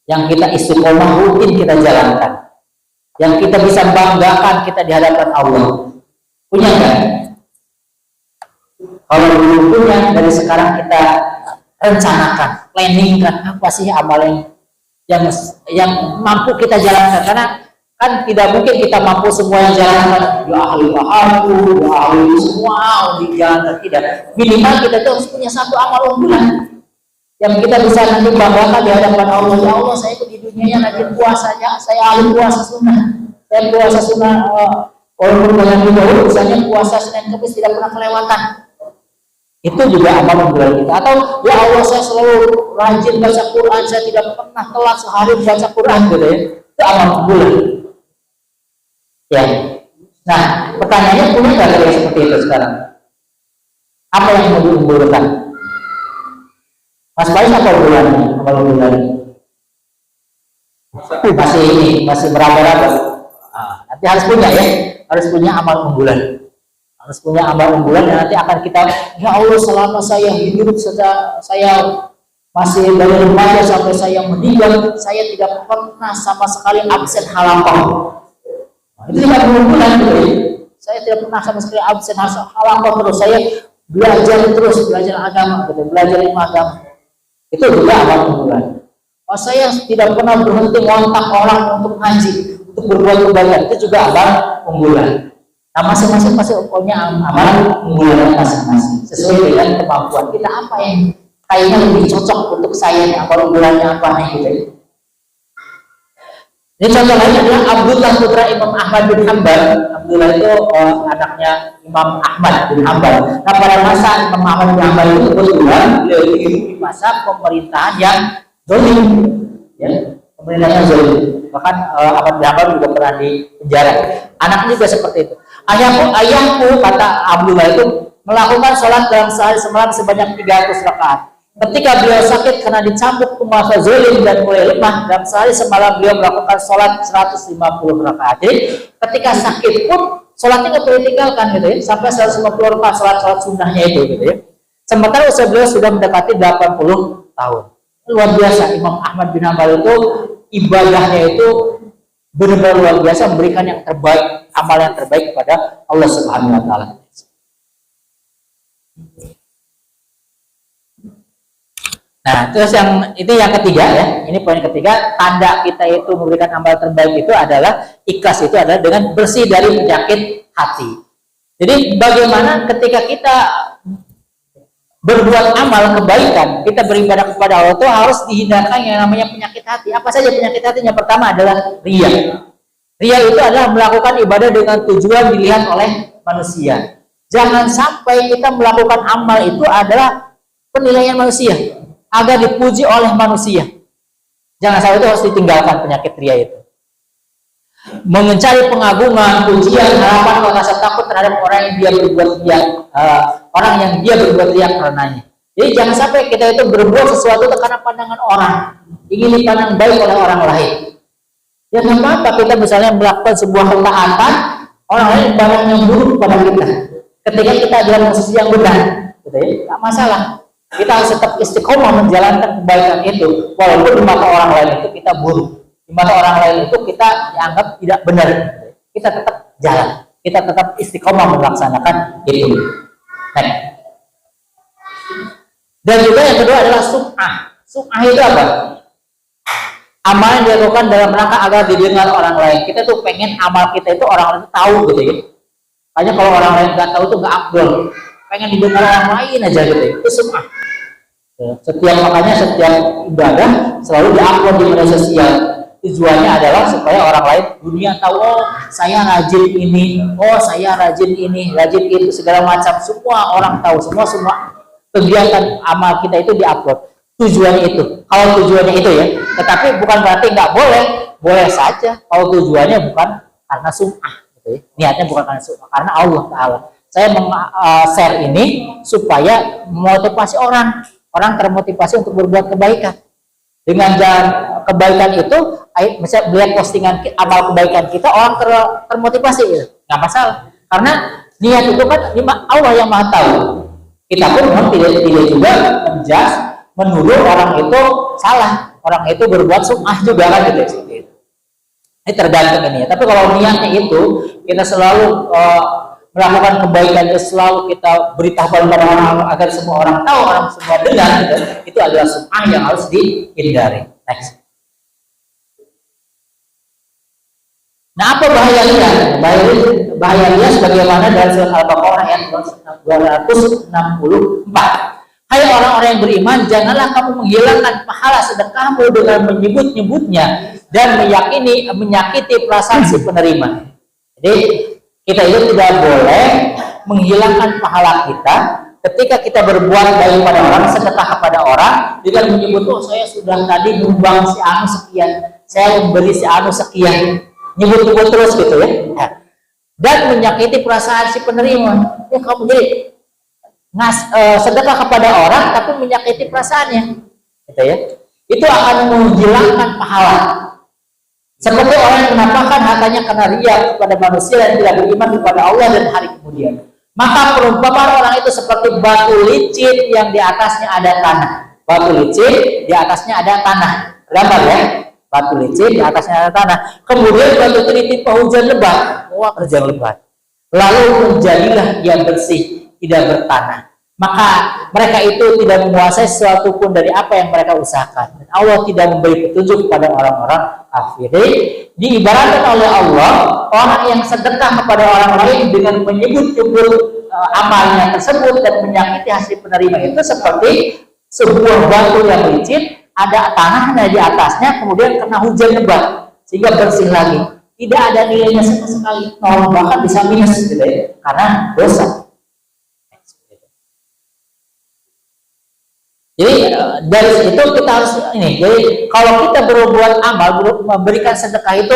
yang kita istiqomah rutin kita jalankan, yang kita bisa banggakan kita di hadapan Allah, punya nggak? Kalau belum punya, dari sekarang kita rencanakan, planningkan apa sih amal yang mampu kita jalankan, karena kan tidak mungkin kita mampu semua yang jalankan. Ya ahli bahaku, ya ahli semua dijalankan, tidak. Minimal kita tuh harus punya satu amal unggulan yang kita bisa nanti banggakan di hadapan Allah. Ya Allah, saya di dunia yang rajin puasanya, saya ahli puasa sunnah, saya puasa sunnah Walaupun dengan dahulu, misalnya puasa Senin Kamis tidak pernah kelewatan, itu juga amal unggulan kita. Atau ya Allah, saya selalu rajin baca Quran, saya tidak pernah telat sehari baca Quran, gitu ya. Itu amal unggulan. Ya. Nah, pertanyaannya punya nggak kayak seperti itu sekarang? Apa yang mau diunggulkan? Mas Faiz apa unggulannya? Amal unggulannya? Masih meraba-raba. Nanti harus punya ya, harus punya amal unggulan. Harus punya amal unggulan yang nanti akan kita, ya Allah, selama saya hidup, saya masih dari remaja sampai saya meninggal, saya tidak pernah sama sekali absen halaqah. Itu juga unggulan gitu ya. Saya tidak pernah sama sekali absen halaqah, terus saya belajar agama, gitu, belajar ilmu agama. Itu juga amal unggulan. Oh, saya tidak pernah berhenti ngontak orang untuk ngaji, untuk berbuat kebaikan, itu juga amal unggulan. Nah, masing-masing pasti punya amal unggulan masing-masing sesuai dengan kemampuan kita, apa yang kayaknya lebih cocok untuk saya, amal unggulannya apa nih gitu. Ini contoh lainnya adalah Abdullah putra Imam Ahmad bin Hanbal. Abdullah itu anaknya Imam Ahmad bin Hanbal. Nah, pada masa Imam Ahmad bin Hanbal itu kebetulan beliau hidup di masa pemerintahan yang zalim, ya, pemerintahan yang zalim. Bahkan Ahmad bin Hanbal juga pernah di penjara. Anaknya juga seperti itu. Ayahku, kata Abdullah itu, melakukan sholat dalam sehari semalam sebanyak 300 rakaat. Ketika beliau sakit karena dicambuk penguasa zalim dan mulai lemah, dalam sehari semalam beliau melakukan sholat 150 rakaat. Jadi ketika sakit pun sholatnya nggak boleh tinggalkan gitu ya, sampai 150 rakaat sholat sunnahnya itu gitu ya. Sementara usia beliau sudah mendekati 80 tahun. Luar biasa, Imam Ahmad bin Hanbal itu ibadahnya itu benar-benar luar biasa, memberikan yang terbaik, amal yang terbaik kepada Allah Subhanahu wa taala. Nah, terus yang ketiga ya, ini poin ketiga, tanda kita itu memberikan amal terbaik itu adalah ikhlas, itu adalah dengan bersih dari penyakit hati. Jadi bagaimana ketika kita berbuat amal kebaikan, kita beribadah kepada Allah itu harus dihindarkan yang namanya penyakit hati. Apa saja penyakit hati? Yang pertama adalah riya. Riya itu adalah melakukan ibadah dengan tujuan dilihat oleh manusia. Jangan sampai kita melakukan amal itu adalah penilaian manusia, agar dipuji oleh manusia. Jangan sampai itu, harus ditinggalkan penyakit riya itu. Mencari pengagungan, pujian, harapan, rasa takut terhadap orang yang dia berbuat riya karenanya. Jadi jangan sampai kita itu berbuat sesuatu karena pandangan orang, ingin dipandang baik oleh orang lain. Ya nggak apa-apa kita misalnya melakukan sebuah ketaatan, orang lain pandang yang buruk kepada kita. Ketika kita dalam posisi yang benar, gitu ya, nggak masalah. Kita harus tetap istiqomah menjalankan kebaikan itu, walaupun di mata orang lain itu kita buruk, di mata orang lain itu kita dianggap tidak benar. Kita tetap jalan, kita tetap istiqomah melaksanakan itu. Nah. Dan juga yang kedua adalah sum'ah. Sum'ah itu apa? Amal yang dilakukan dalam rangka agar didengar orang lain. Kita tuh pengen amal kita itu orang lain tahu gitu ya. Hanya kalau orang lain nggak tahu tuh nggak afdol. Pengen didengar orang lain aja gitu ya. Itu sum'ah. Makanya setiap ibadah selalu diupload di media sosial. Tujuannya adalah supaya orang lain dunia tahu, oh saya rajin ini, oh saya rajin ini, rajin itu, segala macam. Semua orang tahu, semua kegiatan amal kita itu diupload. Tujuannya itu. Kalau tujuannya itu ya, tetapi bukan berarti nggak boleh, boleh saja. Kalau tujuannya bukan karena sum'ah, gitu ya. Niatnya bukan karena sum'ah, karena Allah Taala. Saya share ini supaya memotivasi orang termotivasi untuk berbuat kebaikan. Dengan jalan kebaikan itu, misalnya melihat postingan amal kebaikan kita, orang termotivasi, gitu. Nggak masalah. Karena niat itu kan Allah yang Maha tahu. Kita pun memang tidak juga menuduh orang itu salah, orang itu berbuat sum'ah juga kan gitu. Ini tergantung ini ya. Tapi kalau niatnya itu kita selalu melakukan kebaikan, selalu kita beritahu kepada orang agar semua orang tahu, orang semua dengar, gitu. Itu adalah sum'ah yang harus dihindari. Next. Nah, apa bahaya riya? Bahaya riya sebagaimana dari surat Al-Baqarah ayat 264. Hai orang-orang yang beriman, janganlah kamu menghilangkan pahala sedekahmu dengan menyebut-nyebutnya dan menyakiti perasaan si penerima. Jadi Kita itu tidak boleh menghilangkan pahala kita ketika kita berbuat baik pada orang, sedekah kepada orang, dengan menyebut, oh saya sudah tadi nyumbang si anu sekian, saya memberi si anu sekian, nyebut-nyebut terus gitu ya. Dan menyakiti perasaan si penerima. Ya kamu jadi sedekah kepada orang tapi menyakiti perasaannya, gitu ya. Itu akan menghilangkan pahala. Seperti orang yang menampakkan hartanya karena riya kepada manusia dan tidak beriman kepada Allah dan hari kemudian. Maka perumpamaan orang itu seperti batu licin yang di atasnya ada tanah. Batu licin di atasnya ada tanah. Gambar ya. Batu licin di atasnya ada tanah. Kemudian batu itu ditimpa hujan lebat. Wah, hujan lebat. Lalu menjadilah dia bersih, tidak bertanah. Maka mereka itu tidak menguasai sesuatu pun dari apa yang mereka usahakan. Dan Allah tidak memberi petunjuk kepada orang-orang kafir. Diibaratkan oleh Allah, orang yang sedekah kepada orang lain dengan menyebut-nyebut amalnya tersebut dan menyakiti hasil penerima itu seperti sebuah batu yang licin, ada tanahnya di atasnya, kemudian kena hujan lebat sehingga bersih lagi. Tidak ada nilainya sama sekali, bahkan bisa minus gitu ya, karena dosa. Jadi dari situ kita harus ini. Jadi kalau kita berbuat amal, memberikan sedekah itu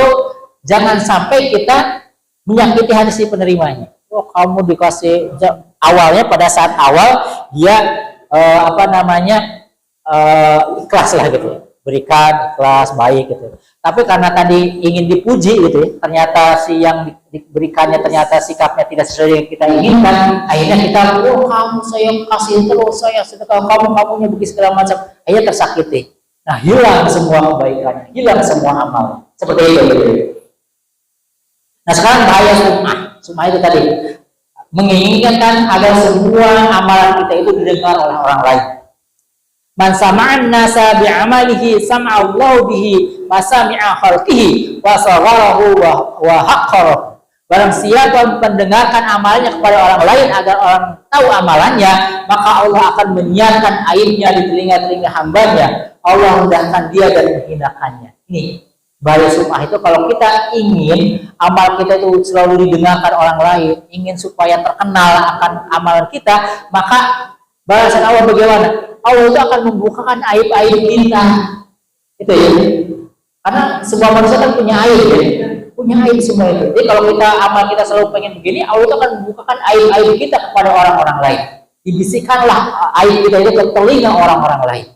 jangan sampai kita menyakiti hati si penerimanya. Oh, kamu dikasih awalnya pada saat awal dia ikhlas lah gitu, berikan ikhlas baik gitu. Tapi karena tadi ingin dipuji gitu ya, ternyata si yang diberikannya ternyata sikapnya tidak sesuai yang kita inginkan, akhirnya kita, oh kamu saya kasih terus, saya sedekah, kamunya begitu segala macam, akhirnya tersakiti. Nah, hilang semua kebaikannya, hilang semua amal. Seperti itu. Nah, sekarang bahaya sum'ah itu tadi menginginkan agar semua amalan kita itu didengar oleh orang lain. Man sama'an nasa bi'amalihi sam'allahu bihi masami'a khalqihi wa sagharahu wa haqqarahu. Barang siapa mendengarkan amalnya kepada orang lain agar orang tahu amalannya, maka Allah akan menyiarkan aibnya di telinga-telinga hambanya. Allah rendahkan dia dan menghinakannya. Ini bahaya sum'ah itu. Kalau kita ingin amal kita itu selalu didengarkan orang lain, ingin supaya terkenal akan amalan kita, maka balasan Allah bagaimana? Allah itu akan membukakan aib-aib kita. Itu ya. Karena semua manusia kan punya aib ya. Punya aib semua itu. Jadi kalau kita amal kita selalu pengen begini, Allah itu akan membukakan aib-aib kita kepada orang-orang lain. Dibisikkanlah aib kita itu ke telinga orang-orang lain.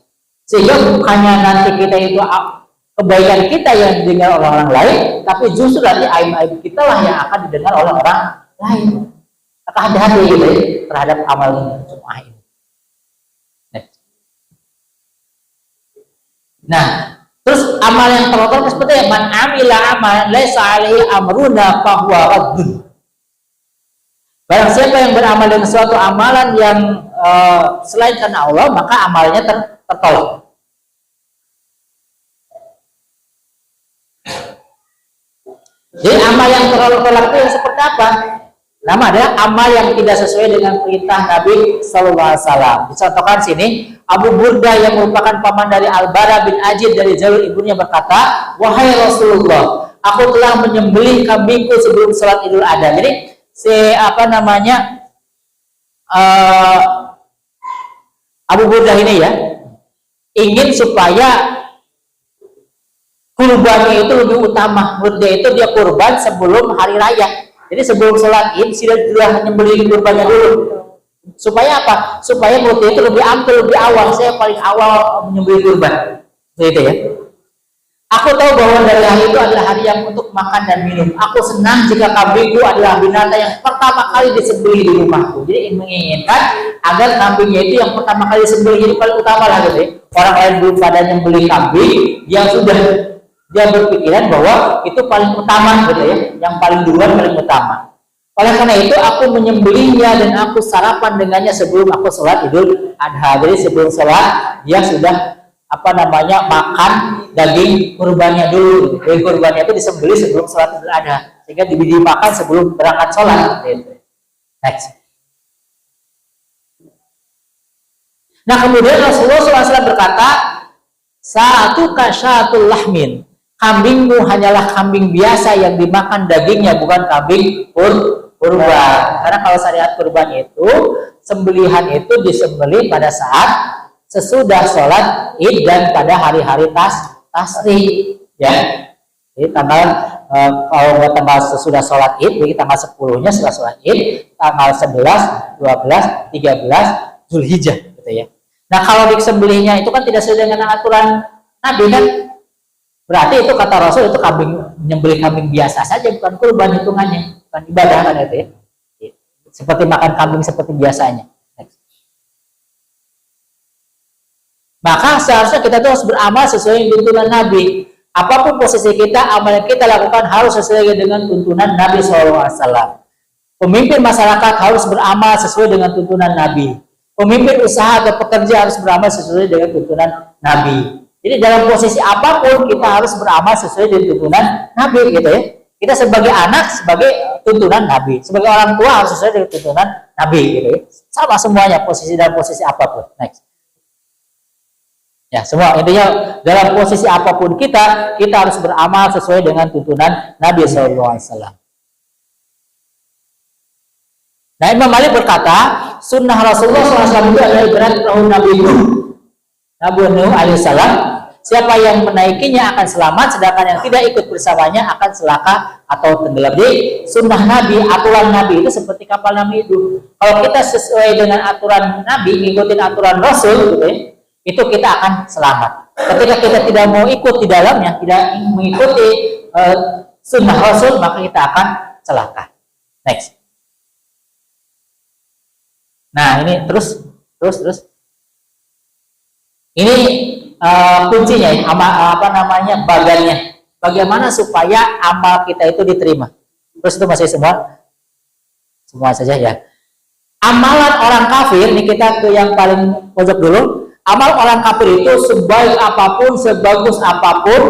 Sehingga bukannya nanti kita itu kebaikan kita yang didengar oleh orang lain, tapi justru nanti aib-aib kita lah yang akan didengar oleh orang lain. Maka hati-hati gitu ya, terhadap amal sum'ah ini. Nah, terus amal yang terhormat seperti man amila amalan laisa alaihi amruna fahuwa raddun. Barang siapa yang beramal dengan suatu amalan yang selain karena Allah, maka amalnya tertolak. Jadi amal yang tertolak itu yang seperti apa? Nama adalah amal yang tidak sesuai dengan perintah Nabi Sallallahu Alaihi Wasallam. Dicontohkan sini, Abu Burdah yang merupakan paman dari Al-Bara bin Ajid dari jalur ibunya berkata, wahai Rasulullah, aku telah menyembelih kambingku sebelum sholat Idul Adha. Jadi Abu Burdah ini ya ingin supaya kurbannya itu lebih utama. Menurut dia itu dia kurban sebelum hari raya. Jadi sebelum sholat Id sudah menyembelih kurbannya dulu. Supaya apa? Supaya menurut dia itu lebih ampuh, lebih awal. Saya paling awal menyembelih kurban. Begitu ya. Aku tahu bahwa dari hari itu adalah hari yang untuk makan dan minum. Aku senang jika kambingku adalah binatang yang pertama kali disembelih di rumahku. Jadi menginginkan agar kambingnya itu yang pertama kali disembelih, jadi paling utama lah gitu ya. Orang lain belum pada nyembelih kambing, dia berpikiran bahwa itu paling utama gitu ya, yang paling duluan paling utama. Oleh karena itu aku menyembelihnya dan aku sarapan dengannya sebelum aku sholat Idul Adha. Jadi sebelum sholat dia sudah makan daging kurbannya dulu. Daging kurbannya itu disembelih sebelum sholat Idul Adha sehingga dimakan sebelum berangkat sholat. Gitu. Next. Nah kemudian Rasulullah SAW berkata, satu kasyatul lahmin. Kambingmu hanyalah kambing biasa yang dimakan dagingnya, bukan kambing kurban. Karena kalau syariat kurban itu sembelihan itu disembelih pada saat sesudah sholat Id dan pada hari-hari tasrik, ya. Jadi tanggal kalau nggak tanggal sesudah sholat Id, jadi tanggal 10-nya setelah sholat Id, tanggal 11, 12, 13 Zulhijjah, gitu ya. Nah kalau disembelihnya itu kan tidak sesuai dengan aturan Nabi kan, berarti itu kata Rasul itu menyembelih kambing biasa saja, bukan kurban hitungannya, bukan ibadah kan itu ya. Seperti makan kambing seperti biasanya. Maka seharusnya kita tuh harus beramal sesuai dengan tuntunan Nabi. Apapun posisi kita, amal yang kita lakukan harus sesuai dengan tuntunan Nabi SAW. Pemimpin masyarakat harus beramal sesuai dengan tuntunan Nabi. Pemimpin usaha atau pekerja harus beramal sesuai dengan tuntunan Nabi. Jadi dalam posisi apapun kita harus beramal sesuai dengan tuntunan Nabi, gitu ya. Kita sebagai anak sebagai tuntunan Nabi, sebagai orang tua harus sesuai dengan tuntunan Nabi, gitu ya. Sama semuanya posisi dalam posisi apapun. Next. Ya, semua intinya dalam posisi apapun kita harus beramal sesuai dengan tuntunan Nabi SAW. Nah, Imam Malik berkata, sunnah Rasulullah SAW itu adalah ibarat perahu Nabi Nuh alaihissalam. Siapa yang menaikinya akan selamat, sedangkan yang tidak ikut bersamanya akan celaka atau tenggelam. Jadi sunnah Nabi, aturan Nabi itu seperti kapal Nabi itu. Kalau kita sesuai dengan aturan Nabi, ngikutin aturan Rasul, gitu ya, itu kita akan selamat. Ketika kita tidak mau ikut di dalamnya, tidak mengikuti sunnah Rasul, maka kita akan celaka. Next. Nah ini terus. Ini kuncinya, bagannya. Bagaimana supaya amal kita itu diterima? Terus itu masih semua saja ya. Amalan orang kafir, ini kita ke yang paling pojok dulu. Amal orang kafir itu sebaik apapun, sebagus apapun,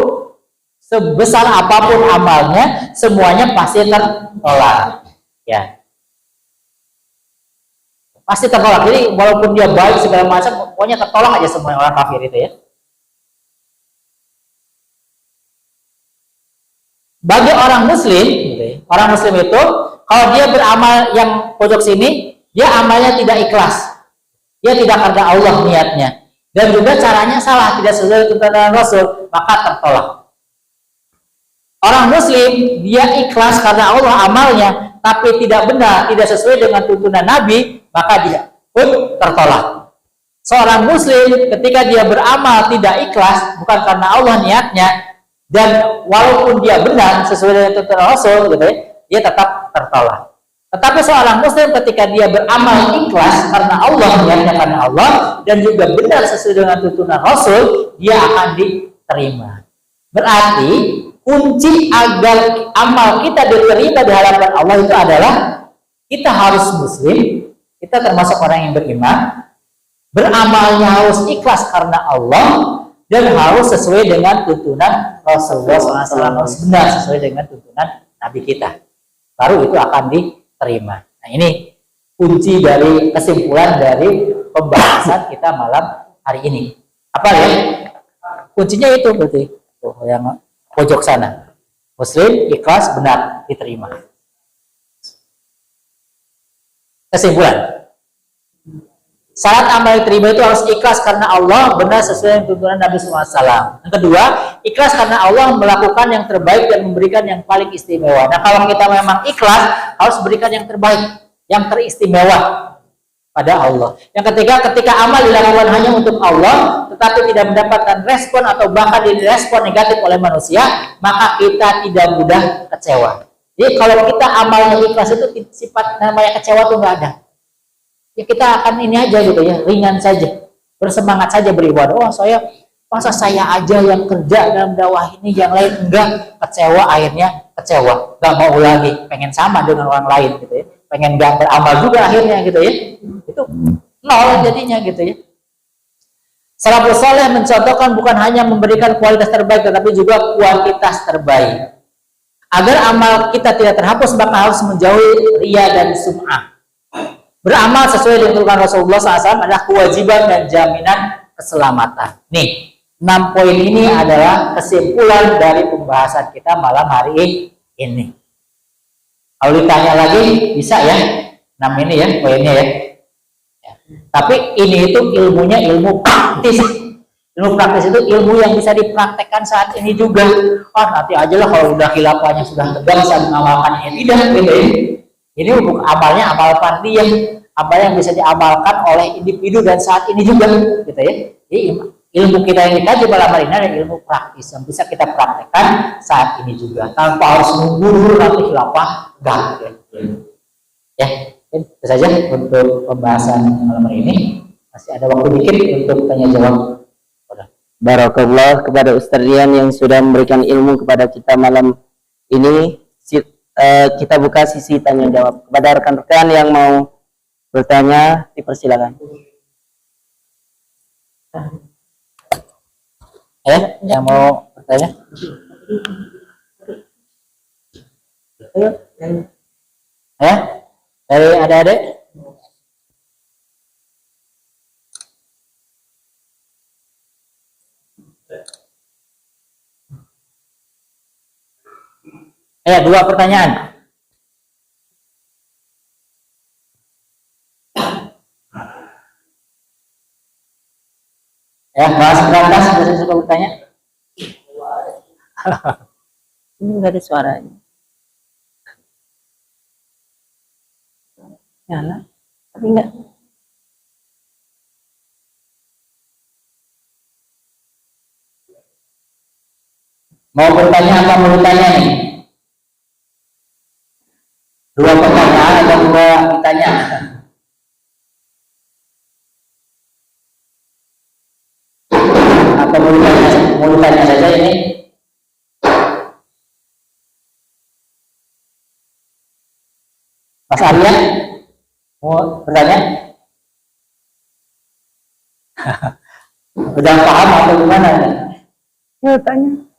sebesar apapun amalnya, semuanya pasti tertolak. Ya. Pasti tertolak. Jadi walaupun dia baik segala macam, pokoknya tertolak aja semua orang kafir itu ya. Bagi orang muslim, gitu ya, orang muslim itu kalau dia beramal yang pojok sini, dia amalnya tidak ikhlas. Dia tidak karena Allah niatnya. Dan juga caranya salah, tidak sesuai tuntunan Rasul, maka tertolak. Orang muslim, dia ikhlas karena Allah amalnya, tapi tidak benar, tidak sesuai dengan tuntunan Nabi, maka dia pun tertolak. Seorang muslim ketika dia beramal tidak ikhlas, bukan karena Allah niatnya, dan walaupun dia benar sesuai dengan tuntunan Rasul, gitu ya, dia tetap tertolak. Tetapi seorang muslim ketika dia beramal ikhlas karena Allah, niatnya karena Allah, dan juga benar sesuai dengan tuntunan Rasul, dia akan diterima. Berarti kunci agar amal kita diterima di hadapan Allah itu adalah kita harus muslim, kita termasuk orang yang beriman, beramalnya harus ikhlas karena Allah, dan harus sesuai dengan tuntunan Rasulullah SAW, harus benar sesuai dengan tuntunan Nabi kita. Baru itu akan diterima. Nah ini kunci dari kesimpulan dari pembahasan kita malam hari ini. Apa ya? Kuncinya itu berarti tuh yang pojok sana. Muslim ikhlas benar diterima. Kesimpulan. Syarat amal diterima itu harus ikhlas karena Allah, benar sesuai dengan tuntunan Nabi SAW. Yang kedua, ikhlas karena Allah melakukan yang terbaik dan memberikan yang paling istimewa. Nah kalau kita memang ikhlas, harus berikan yang terbaik, yang teristimewa pada Allah. Yang ketiga, ketika amal dilakukan hanya untuk Allah, tetapi tidak mendapatkan respon atau bahkan direspon negatif oleh manusia, maka kita tidak mudah kecewa. Jadi kalau kita amalnya ikhlas itu sifat namanya kecewa itu nggak ada. Ya kita akan ini aja gitu ya, ringan saja, bersemangat saja beribadah. Oh masa saya aja yang kerja dalam dakwah ini, yang lain enggak, kecewa, akhirnya kecewa, nggak mau lagi, pengen sama dengan orang lain gitu ya, pengen nggak beramal juga akhirnya gitu ya, itu nol jadinya gitu ya. Salafus saleh mencontohkan bukan hanya memberikan kualitas terbaik, tetapi juga kuantitas terbaik. Agar amal kita tidak terhapus, maka harus menjauhi riya dan sum'ah. Beramal sesuai dengan tuntunan Rasulullah SAW adalah kewajiban dan jaminan keselamatan. Nih, 6 poin ini adalah kesimpulan dari pembahasan kita malam hari ini. Kalau ditanya lagi bisa ya, 6 ini ya poinnya ya. Tapi ini itu ilmunya ilmu praktis. Ilmu praktis itu ilmu yang bisa dipraktekkan saat ini juga. Nanti aja lah kalau udah khilafahnya sudah tegak bisa mengamalkannya. Tidak, gitu ya. Ini bukan amalnya amal fardhiyah, apa yang bisa diamalkan oleh individu dan saat ini juga, gitu ya. Jadi ilmu kita yang dikaji pada hari ini adalah ilmu praktis yang bisa kita praktekkan saat ini juga, tanpa harus menunggu dulu nanti khilafah enggak. Ya, itu saja untuk pembahasan malam hari ini. Masih ada waktu dikit untuk tanya jawab. Barakallah kepada Ustaz Rian yang sudah memberikan ilmu kepada kita malam ini. Kita buka sisi tanya jawab. Kepada rekan-rekan yang mau bertanya, dipersilakan. Yang mau bertanya? Dari adik-adik? Dua pertanyaan. Bahas berantas, biasanya suka bertanya. Ini nggak ada suaranya. Nyala, tapi enggak. Mau bertanya apa mau bertanya nih? Dua pertanyaan atau dua bertanya? Atau mau bertanya saja ini? Mas Arya mau bertanya? Udah paham atau gimana nih? Ya tanya.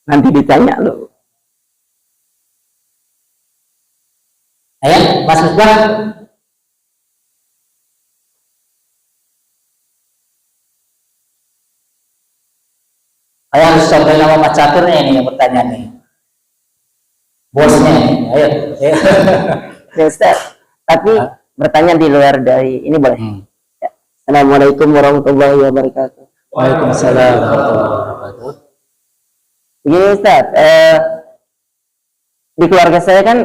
Nanti ditanya loh. Mas Misbah. Saya harus sampai nama Mas Caturnya ini yang bertanya nih. Bosnya nih. Ayo. Ya Ustaz, tapi bertanya di luar dari ini boleh? Ya. Assalamualaikum warahmatullahi wabarakatuh. Waalaikumsalam warahmatullahi wabarakatuh. Begini Ustaz, di keluarga saya kan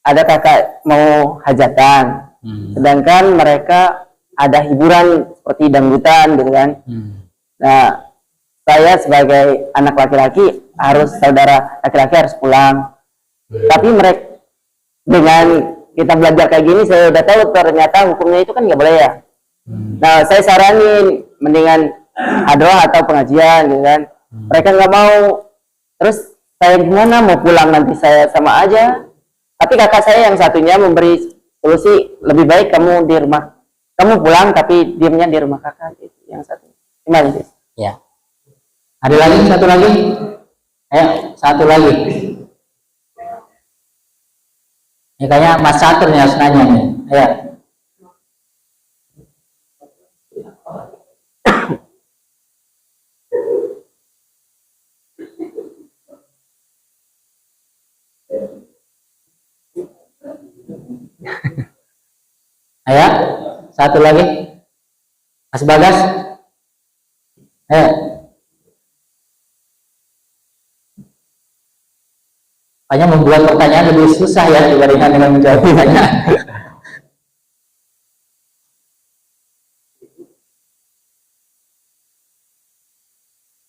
ada kakak mau hajatan, sedangkan mereka ada hiburan seperti dangdutan gitu kan. Nah, saya sebagai anak laki-laki saudara laki-laki harus pulang. Tapi mereka dengan kita belajar kayak gini, saya udah tahu ternyata hukumnya itu kan nggak boleh ya. Nah, saya saranin mendingan hadroh atau pengajian gitu kan. Mereka nggak mau. Terus saya gimana, mau pulang nanti saya sama aja. Tapi kakak saya yang satunya memberi solusi, lebih baik kamu di rumah, kamu pulang tapi diamnya di rumah kakak gitu. Yang satu gimana sih? Ya. Ada lagi, satu lagi? Satu lagi. Ini kayaknya Mas Catur nih harus nanya nih. Satu lagi, Mas Bagas. Hanya membuat pertanyaan lebih susah ya dibandingkan dengan menjawab pertanyaan.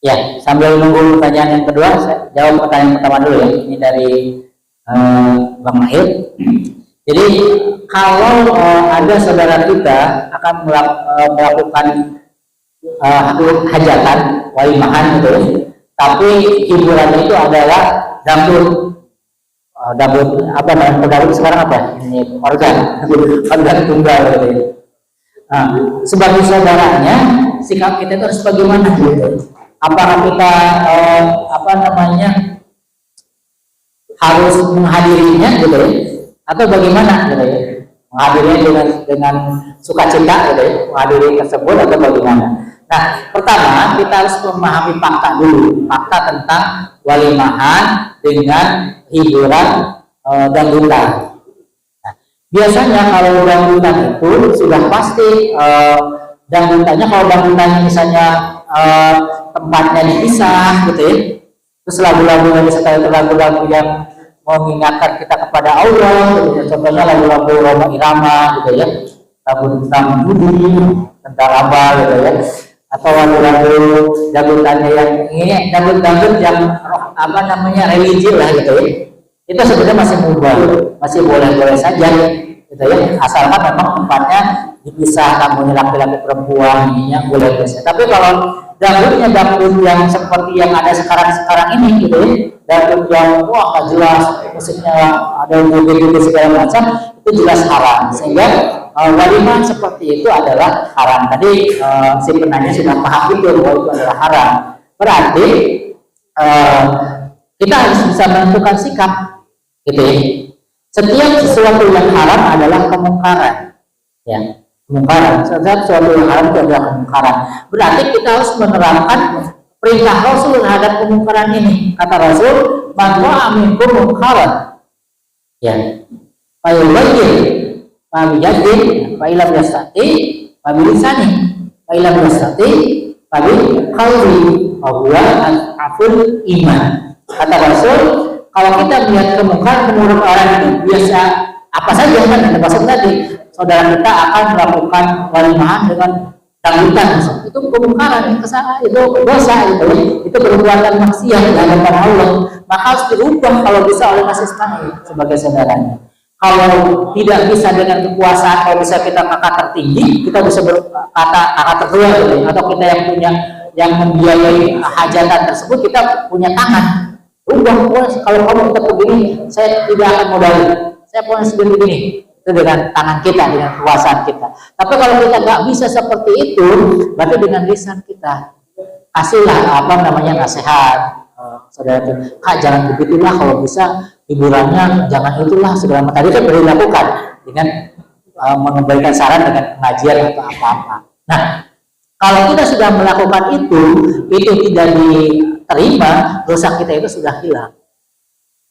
Ya, sambil menunggu pertanyaan yang kedua, saya jawab pertanyaan pertama dulu ya. Ini dari Bang Mahir. Jadi kalau ada saudara kita akan melakukan hajatan, walimahan gitu, tapi hiburannya itu adalah dangdut apa namanya, pedangdut sekarang apa? Ini organ tunggal gitu. Nah, sebagai saudaranya, sikap kita itu harus bagaimana gitu? Apakah kita harus menghadirinya gitu ya? Atau bagaimana gitu ya? Menghadirinya dengan sukacita gitu ya? Menghadiri tersebut atau bagaimana? Nah, pertama kita harus memahami fakta dulu, fakta tentang walimahan dengan hiburan dangdutan. biasanya kalau dangdutan itu sudah pasti dangdutannya, kalau dangdutannya misalnya tempatnya dipisah gitu ya, terus lagu-lagu yang setelah itu lagu-lagu yang mengingatkan kita kepada Allah gitu ya. Contohnya lagu-lagu Roma Irama gitu ya, lagu tentang budi, tentang apa gitu ya, atau lagu-lagu dangdutannya yang ini dangdut yang apa namanya religi lah gitu ya, itu sebenarnya masih mubah, masih boleh-boleh saja gitu ya, asalkan memang tempatnya dipisah, tamunya laki-laki perempuan ini yang boleh bisa. Tapi kalau dangdutnya dangdut yang seperti yang ada sekarang ini gitu ya, dangdut yang wah nggak jelas musiknya, ada joget-joget segala macam, itu jelas haram. Sehingga walimah seperti itu adalah haram. Tadi si penanya sudah paham itu bahwa itu adalah haram. Berarti kita harus bisa menentukan sikap gitu ya. Setiap sesuatu yang haram adalah kemungkaran ya, kemungkaran. Setiap sesuatu yang haram itu adalah kemungkaran. Berarti kita harus menerapkan perintah Rasul terhadap kemungkaran ini. Kata Rasul, man ra'a minkum munkaran ya fayughayyir ma biyadihi fa illam yastati fa bilisani fa illam yastati fa bi qalbi wa huwa al-aful iman. Kata Rasul, kalau kita melihat kemungkaran orang itu biasa apa saja kan, ada maksud tadi saudara kita akan melakukan walimahan dengan dangdutan, itu kemungkaran, kesalahan, itu dosa, itu perbuatan maksiat di hadapan Allah, maka harus dirubah kalau bisa oleh kasih sayang sebagai saudaranya. Kalau tidak bisa dengan kekuasaan, kalau bisa kita kakak tertinggi, kita bisa berkata kakak tertua gitu, atau kita yang punya yang membiayai hajatan tersebut, kita punya tangan. Ubah, kalau kamu tetap begini, saya tidak akan modalin, saya punya segini begini. Itu dengan tangan kita, dengan kekuasaan kita. Tapi kalau kita nggak bisa seperti itu, berarti dengan lisan kita kasihlah apa namanya nasihat, saudara itu, Kak jangan begitulah, kalau bisa hiburannya jangan itulah, segala macam. Tadi kan boleh dilakukan dengan mengembalikan saran dengan pengajian atau apa-apa. Nah, kalau kita sudah melakukan itu tidak diterima, dosa kita itu sudah hilang.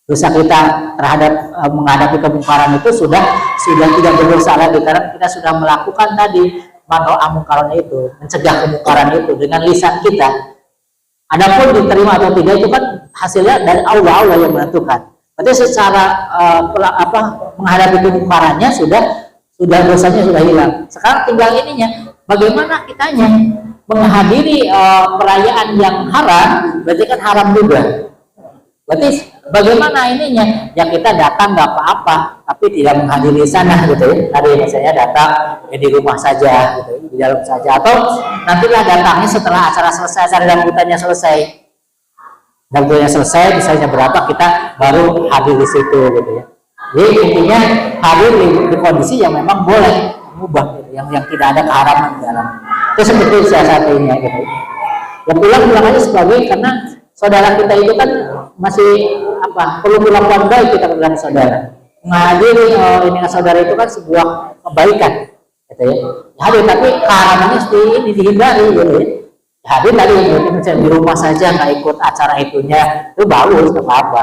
Dosa kita terhadap menghadapi kemungkaran itu sudah tidak berdosa lagi, karena kita sudah melakukan tadi manro'a mungkaran itu, mencegah kemungkaran itu dengan lisan kita. Adapun diterima atau tidak itu kan hasilnya dari Allah yang menentukan. Berarti secara menghadapi kemungkarannya sudah dosanya sudah hilang. Sekarang tinggal ininya, bagaimana kitanya menghadiri perayaan yang haram, berarti kan haram juga. Berarti bagaimana ininya? Ya kita datang nggak apa-apa, tapi tidak menghadiri sana gitu ya. Tadi misalnya datang di rumah saja, gitu, di dalam saja, atau nantilah datangnya setelah acara selesai, acara dangdutannya selesai. Dangdutannya selesai, misalnya berapa kita baru hadir di situ gitu ya. Jadi intinya hadir di kondisi yang memang boleh mubah, gitu, yang tidak ada keharaman di dalam. Itu seperti siasatnya gitu. Ya pulang aja sebagai, karena saudara kita itu kan masih perlu melakukan baik kita kepada saudara. Menghadiri ini saudara itu kan sebuah kebaikan, gitu ya. Hadir tapi keharamannya seperti ini dihindari, gitu ya. Hadir tadi misalnya di rumah saja nggak ikut acara itunya, itu bagus, nggak apa-apa.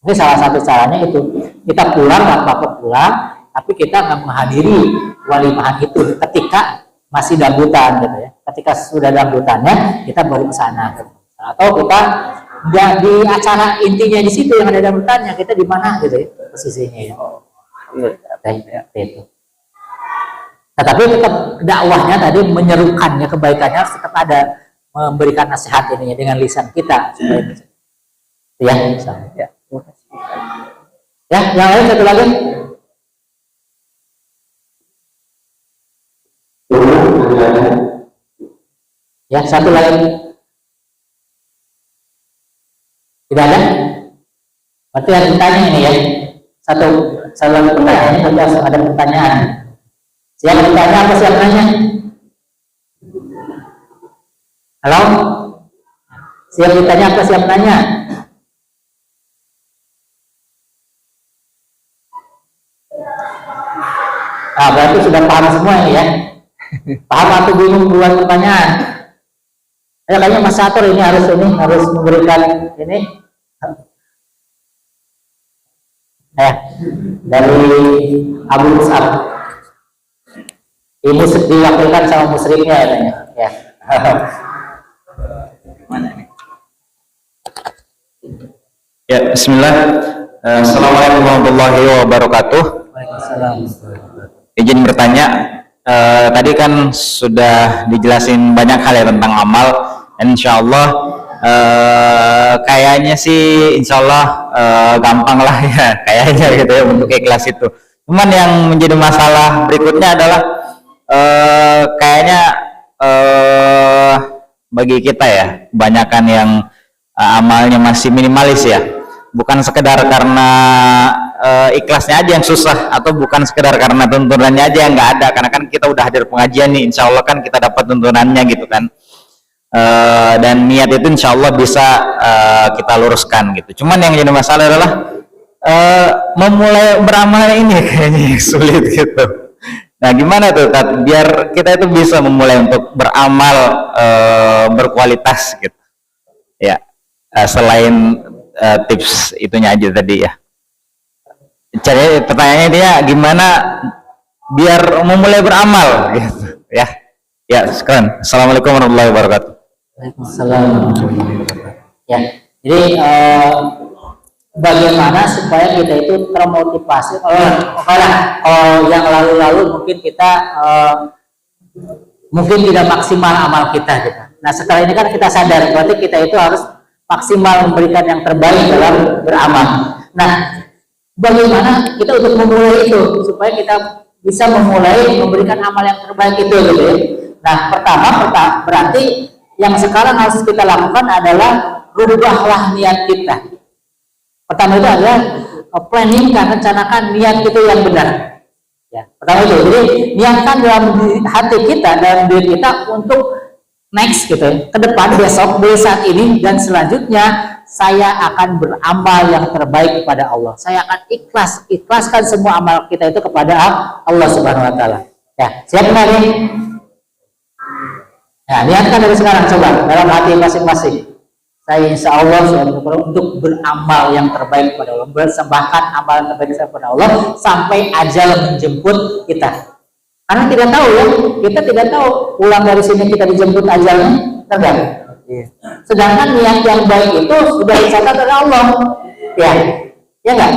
Ini salah satu caranya itu, kita pulang nggak apa-apa pulang, tapi kita nggak menghadiri walimahan itu ketika masih dangdutan, gitu ya. Ketika sudah dangdutannya kita baru ke sana, gitu. Atau kita nggak di acara intinya di situ yang ada dangdutannya, kita di mana gitu ya posisinya ya. Itu. Tetapi tetap dakwahnya tadi menyerukannya kebaikannya harus tetap ada, memberikan nasihat ininya dengan lisan kita. Ya, ya. Ya, yang lain satu lagi. Ya, satu lagi. Tidak ada? Berarti ada bertanya ini ya. Satu lagi pertanyaannya, tapi harus ada pertanyaan. Siapa bertanya, apa siapa nanya? Halo? Siapa bertanya, apa siapa nanya? Nah, berarti sudah paham semua ini ya. Paham atau bingung buat pertanyaan? Ya, kayaknya Mas Satur ini harus memberikan ini. dari Abu Mus'ab. Ini diwakilkan sama musyriknya ya. Mana ini? Ya, bismillah. Assalamualaikum warahmatullahi wabarakatuh. Waalaikumsalam. Izin bertanya, tadi kan sudah dijelasin banyak hal ya tentang amal. Insya Allah, kayaknya sih Insya Allah gampang lah ya, kayaknya gitu ya untuk ikhlas itu. Cuman yang menjadi masalah berikutnya adalah kayaknya bagi kita ya, kebanyakan yang amalnya masih minimalis ya, bukan sekedar karena ikhlasnya aja yang susah, atau bukan sekedar karena tuntunannya aja yang nggak ada, karena kan kita udah hadir pengajian nih, insya Allah kan kita dapat tuntunannya gitu kan. Dan niat itu insya Allah bisa kita luruskan gitu. Cuman yang jadi masalah adalah memulai beramal ini kayaknya yang sulit gitu. Nah gimana tuh Tat, biar kita itu bisa memulai untuk beramal berkualitas gitu ya, selain tips itunya aja tadi ya. Jadi pertanyaannya dia gimana biar memulai beramal gitu ya. Ya, sekarang Assalamualaikum warahmatullahi wabarakatuh. Waalaikumsalam. Ya, jadi bagaimana supaya kita itu termotivasi? Kalau yang lalu-lalu mungkin kita mungkin tidak maksimal amal kita gitu. Nah sekarang ini kan kita sadar berarti kita itu harus maksimal memberikan yang terbaik dalam beramal. Nah bagaimana kita untuk memulai itu supaya kita bisa memulai memberikan amal yang terbaik itu gitu ya. Nah pertama berarti yang sekarang harus kita lakukan adalah rubahlah niat kita. Pertama itu adalah planning, rencanakan niat itu yang benar. Ya, pertama itu, jadi niatkan dalam hati kita, dalam diri kita untuk next gitu ya, ke depan, besok, saat ini dan selanjutnya saya akan beramal yang terbaik kepada Allah. Saya akan ikhlaskan semua amal kita itu kepada Allah Subhanahu Wa Taala. Ya, siap nggak nih? Nah, niatkan dari sekarang, coba dalam hati masing-masing. Saya insya Allah untuk beramal yang terbaik kepada Allah, bersembahkan amal yang terbaik kepada Allah sampai ajal menjemput kita. Karena tidak tahu ya, kita tidak tahu pulang dari sini kita dijemput ajalnya, enggak? Sedangkan niat yang baik itu sudah dicatat oleh Allah, ya enggak?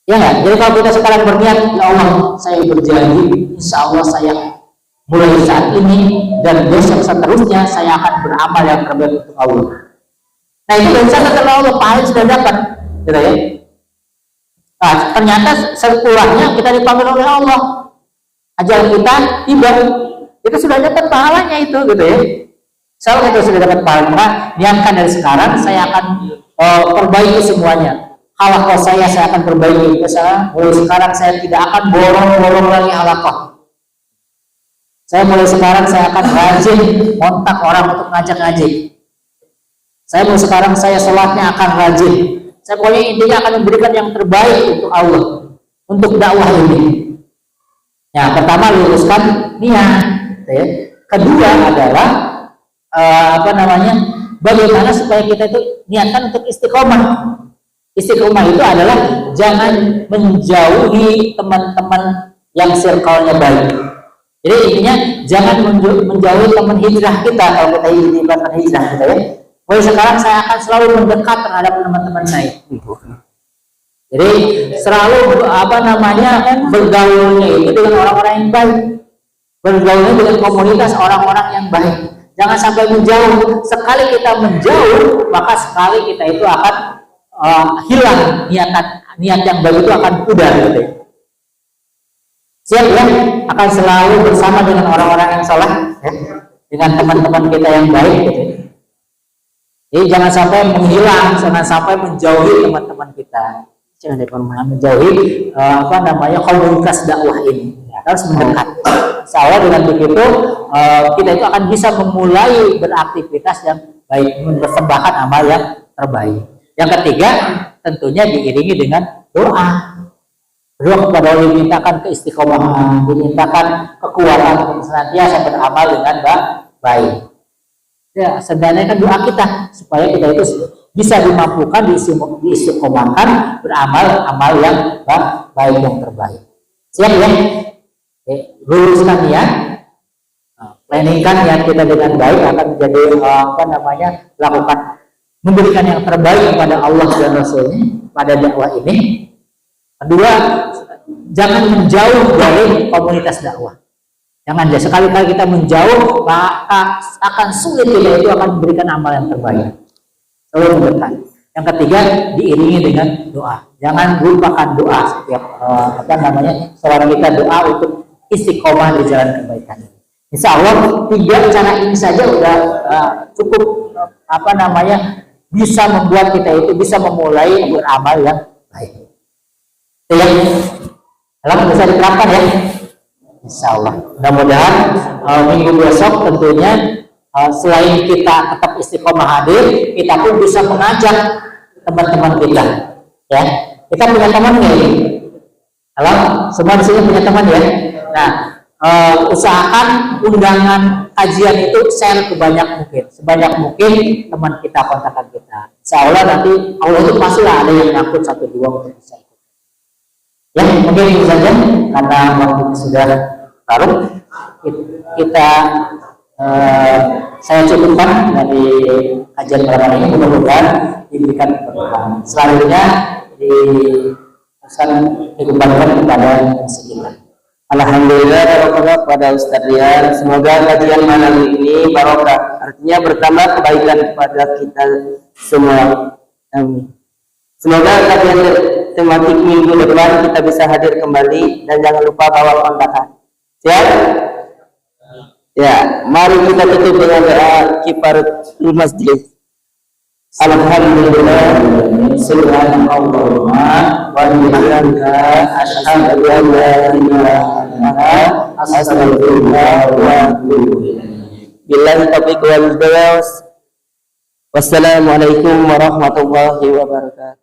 Ya enggak? Jadi kalau kita sekarang berniat, ya Allah, saya berjanji, insya Allah saya mulai saat ini dan besok seterusnya saya akan beramal yang terbaik untuk Allah. Nah itu dari sana kalau Allah paling sudah dapat, gitu ya. Nah, ternyata sekurangnya kita dipanggil oleh Allah, ajal kita tiba, kita sudah dapat pahalanya itu, gitu ya. Soalnya kita sudah dapat pahalanya, niatkan dari sekarang saya akan perbaiki semuanya. Halaqah saya akan perbaiki. Misalnya mulai sekarang saya tidak akan borong-borong lagi halaqah. Saya mulai sekarang saya akan rajin kontak orang untuk ngajak ngaji. Saya mulai sekarang saya sholatnya akan rajin. Saya pokoknya intinya akan memberikan yang terbaik untuk Allah, untuk dakwah ini. Ya, pertama luruskan niat. Ya. Kedua adalah bagaimana supaya kita itu niatkan untuk istiqomah. Istiqomah itu adalah jangan menjauhi teman-teman yang circle-nya baik. Jadi intinya jangan menjauhi teman hijrah kita. Kalau kita hijrah gitu ya. Mulai sekarang saya akan selalu mendekat terhadap teman-teman saya. Jadi selalu bergaulnya itu dengan orang-orang yang baik, bergaulnya dengan komunitas orang-orang yang baik. Jangan sampai menjauh. Sekali kita menjauh, maka sekali kita itu akan hilang niat yang baik itu akan pudar gitu ya. Siap ya, akan selalu bersama dengan orang-orang yang saleh, ya, dengan teman-teman kita yang baik. Gitu. Jadi jangan sampai menghilang, jangan sampai menjauhi teman-teman kita, jangan menjauhi komunitas dakwah ini. Ya, harus mendekat. Insya dengan begitu kita itu akan bisa memulai beraktivitas yang baik, mempersembahkan amal yang terbaik. Yang ketiga, tentunya diiringi dengan doa. Doa kepada Allah, dimintakan keistiqomahan, dimintakan kekuatan untuk senantiasa beramal dengan baik. Ya, sebenarnya kan doa kita supaya kita itu bisa dimampukan, diistiqomahkan beramal amal yang baik, yang terbaik. Siap ya? Oke, luruskan niat, planningkan niat kita dengan baik akan menjadi lakukan memberikan yang terbaik kepada Allah dan Rasulnya pada dakwah ini. Kedua, jangan menjauh dari komunitas dakwah. Jangan sekali-kali kita menjauh, maka akan sulit kita itu akan memberikan amal yang terbaik. Selalu mendekat. Yang ketiga, diiringi dengan doa. Jangan lupakan doa setiap sholat kita, doa untuk istiqomah di jalan kebaikan. Insya Allah 3 cara ini saja udah cukup bisa membuat kita itu bisa memulai beramal yang baik. Dalam bisa diterapkan ya. Insya Allah. Mudah-mudahan minggu besok tentunya selain kita tetap istiqomah hadir, kita pun bisa mengajak teman-teman kita. Ya, kita punya teman nggak ini? Halo, semua di sini punya teman ya. Nah, usahakan undangan kajian itu share sebanyak mungkin teman kita, kontakkan kita. Insya Allah nanti Allah itu pastilah ada yang nyangkut 1-2 untuk bisa. Ya, mungkin itu saja karena waktu sudah larut. Saya cukupkan dari kajian malam ini, mudah-mudahan diberikan keberkahan. Selanjutnya dikembalikan kepada kita. Alhamdulillah kepada Ustaz Rian. Semoga kajian malam ini barokah, artinya bertambah kebaikan kepada kita semua. Amin. Semoga kajian tematik minggu depan kita bisa hadir kembali, dan jangan lupa bawa kontakan. Siap? Ya, mari kita tutup dengan doa kifaratul masjid. Alhamdulillah, subhanallahumma wa bihamdika, asyhadu an la ilaha illa anta, astaghfiruka wa atubu ilaik. Billahi taufiq wal hidayah. Wassalamualaikum warahmatullahi wabarakatuh.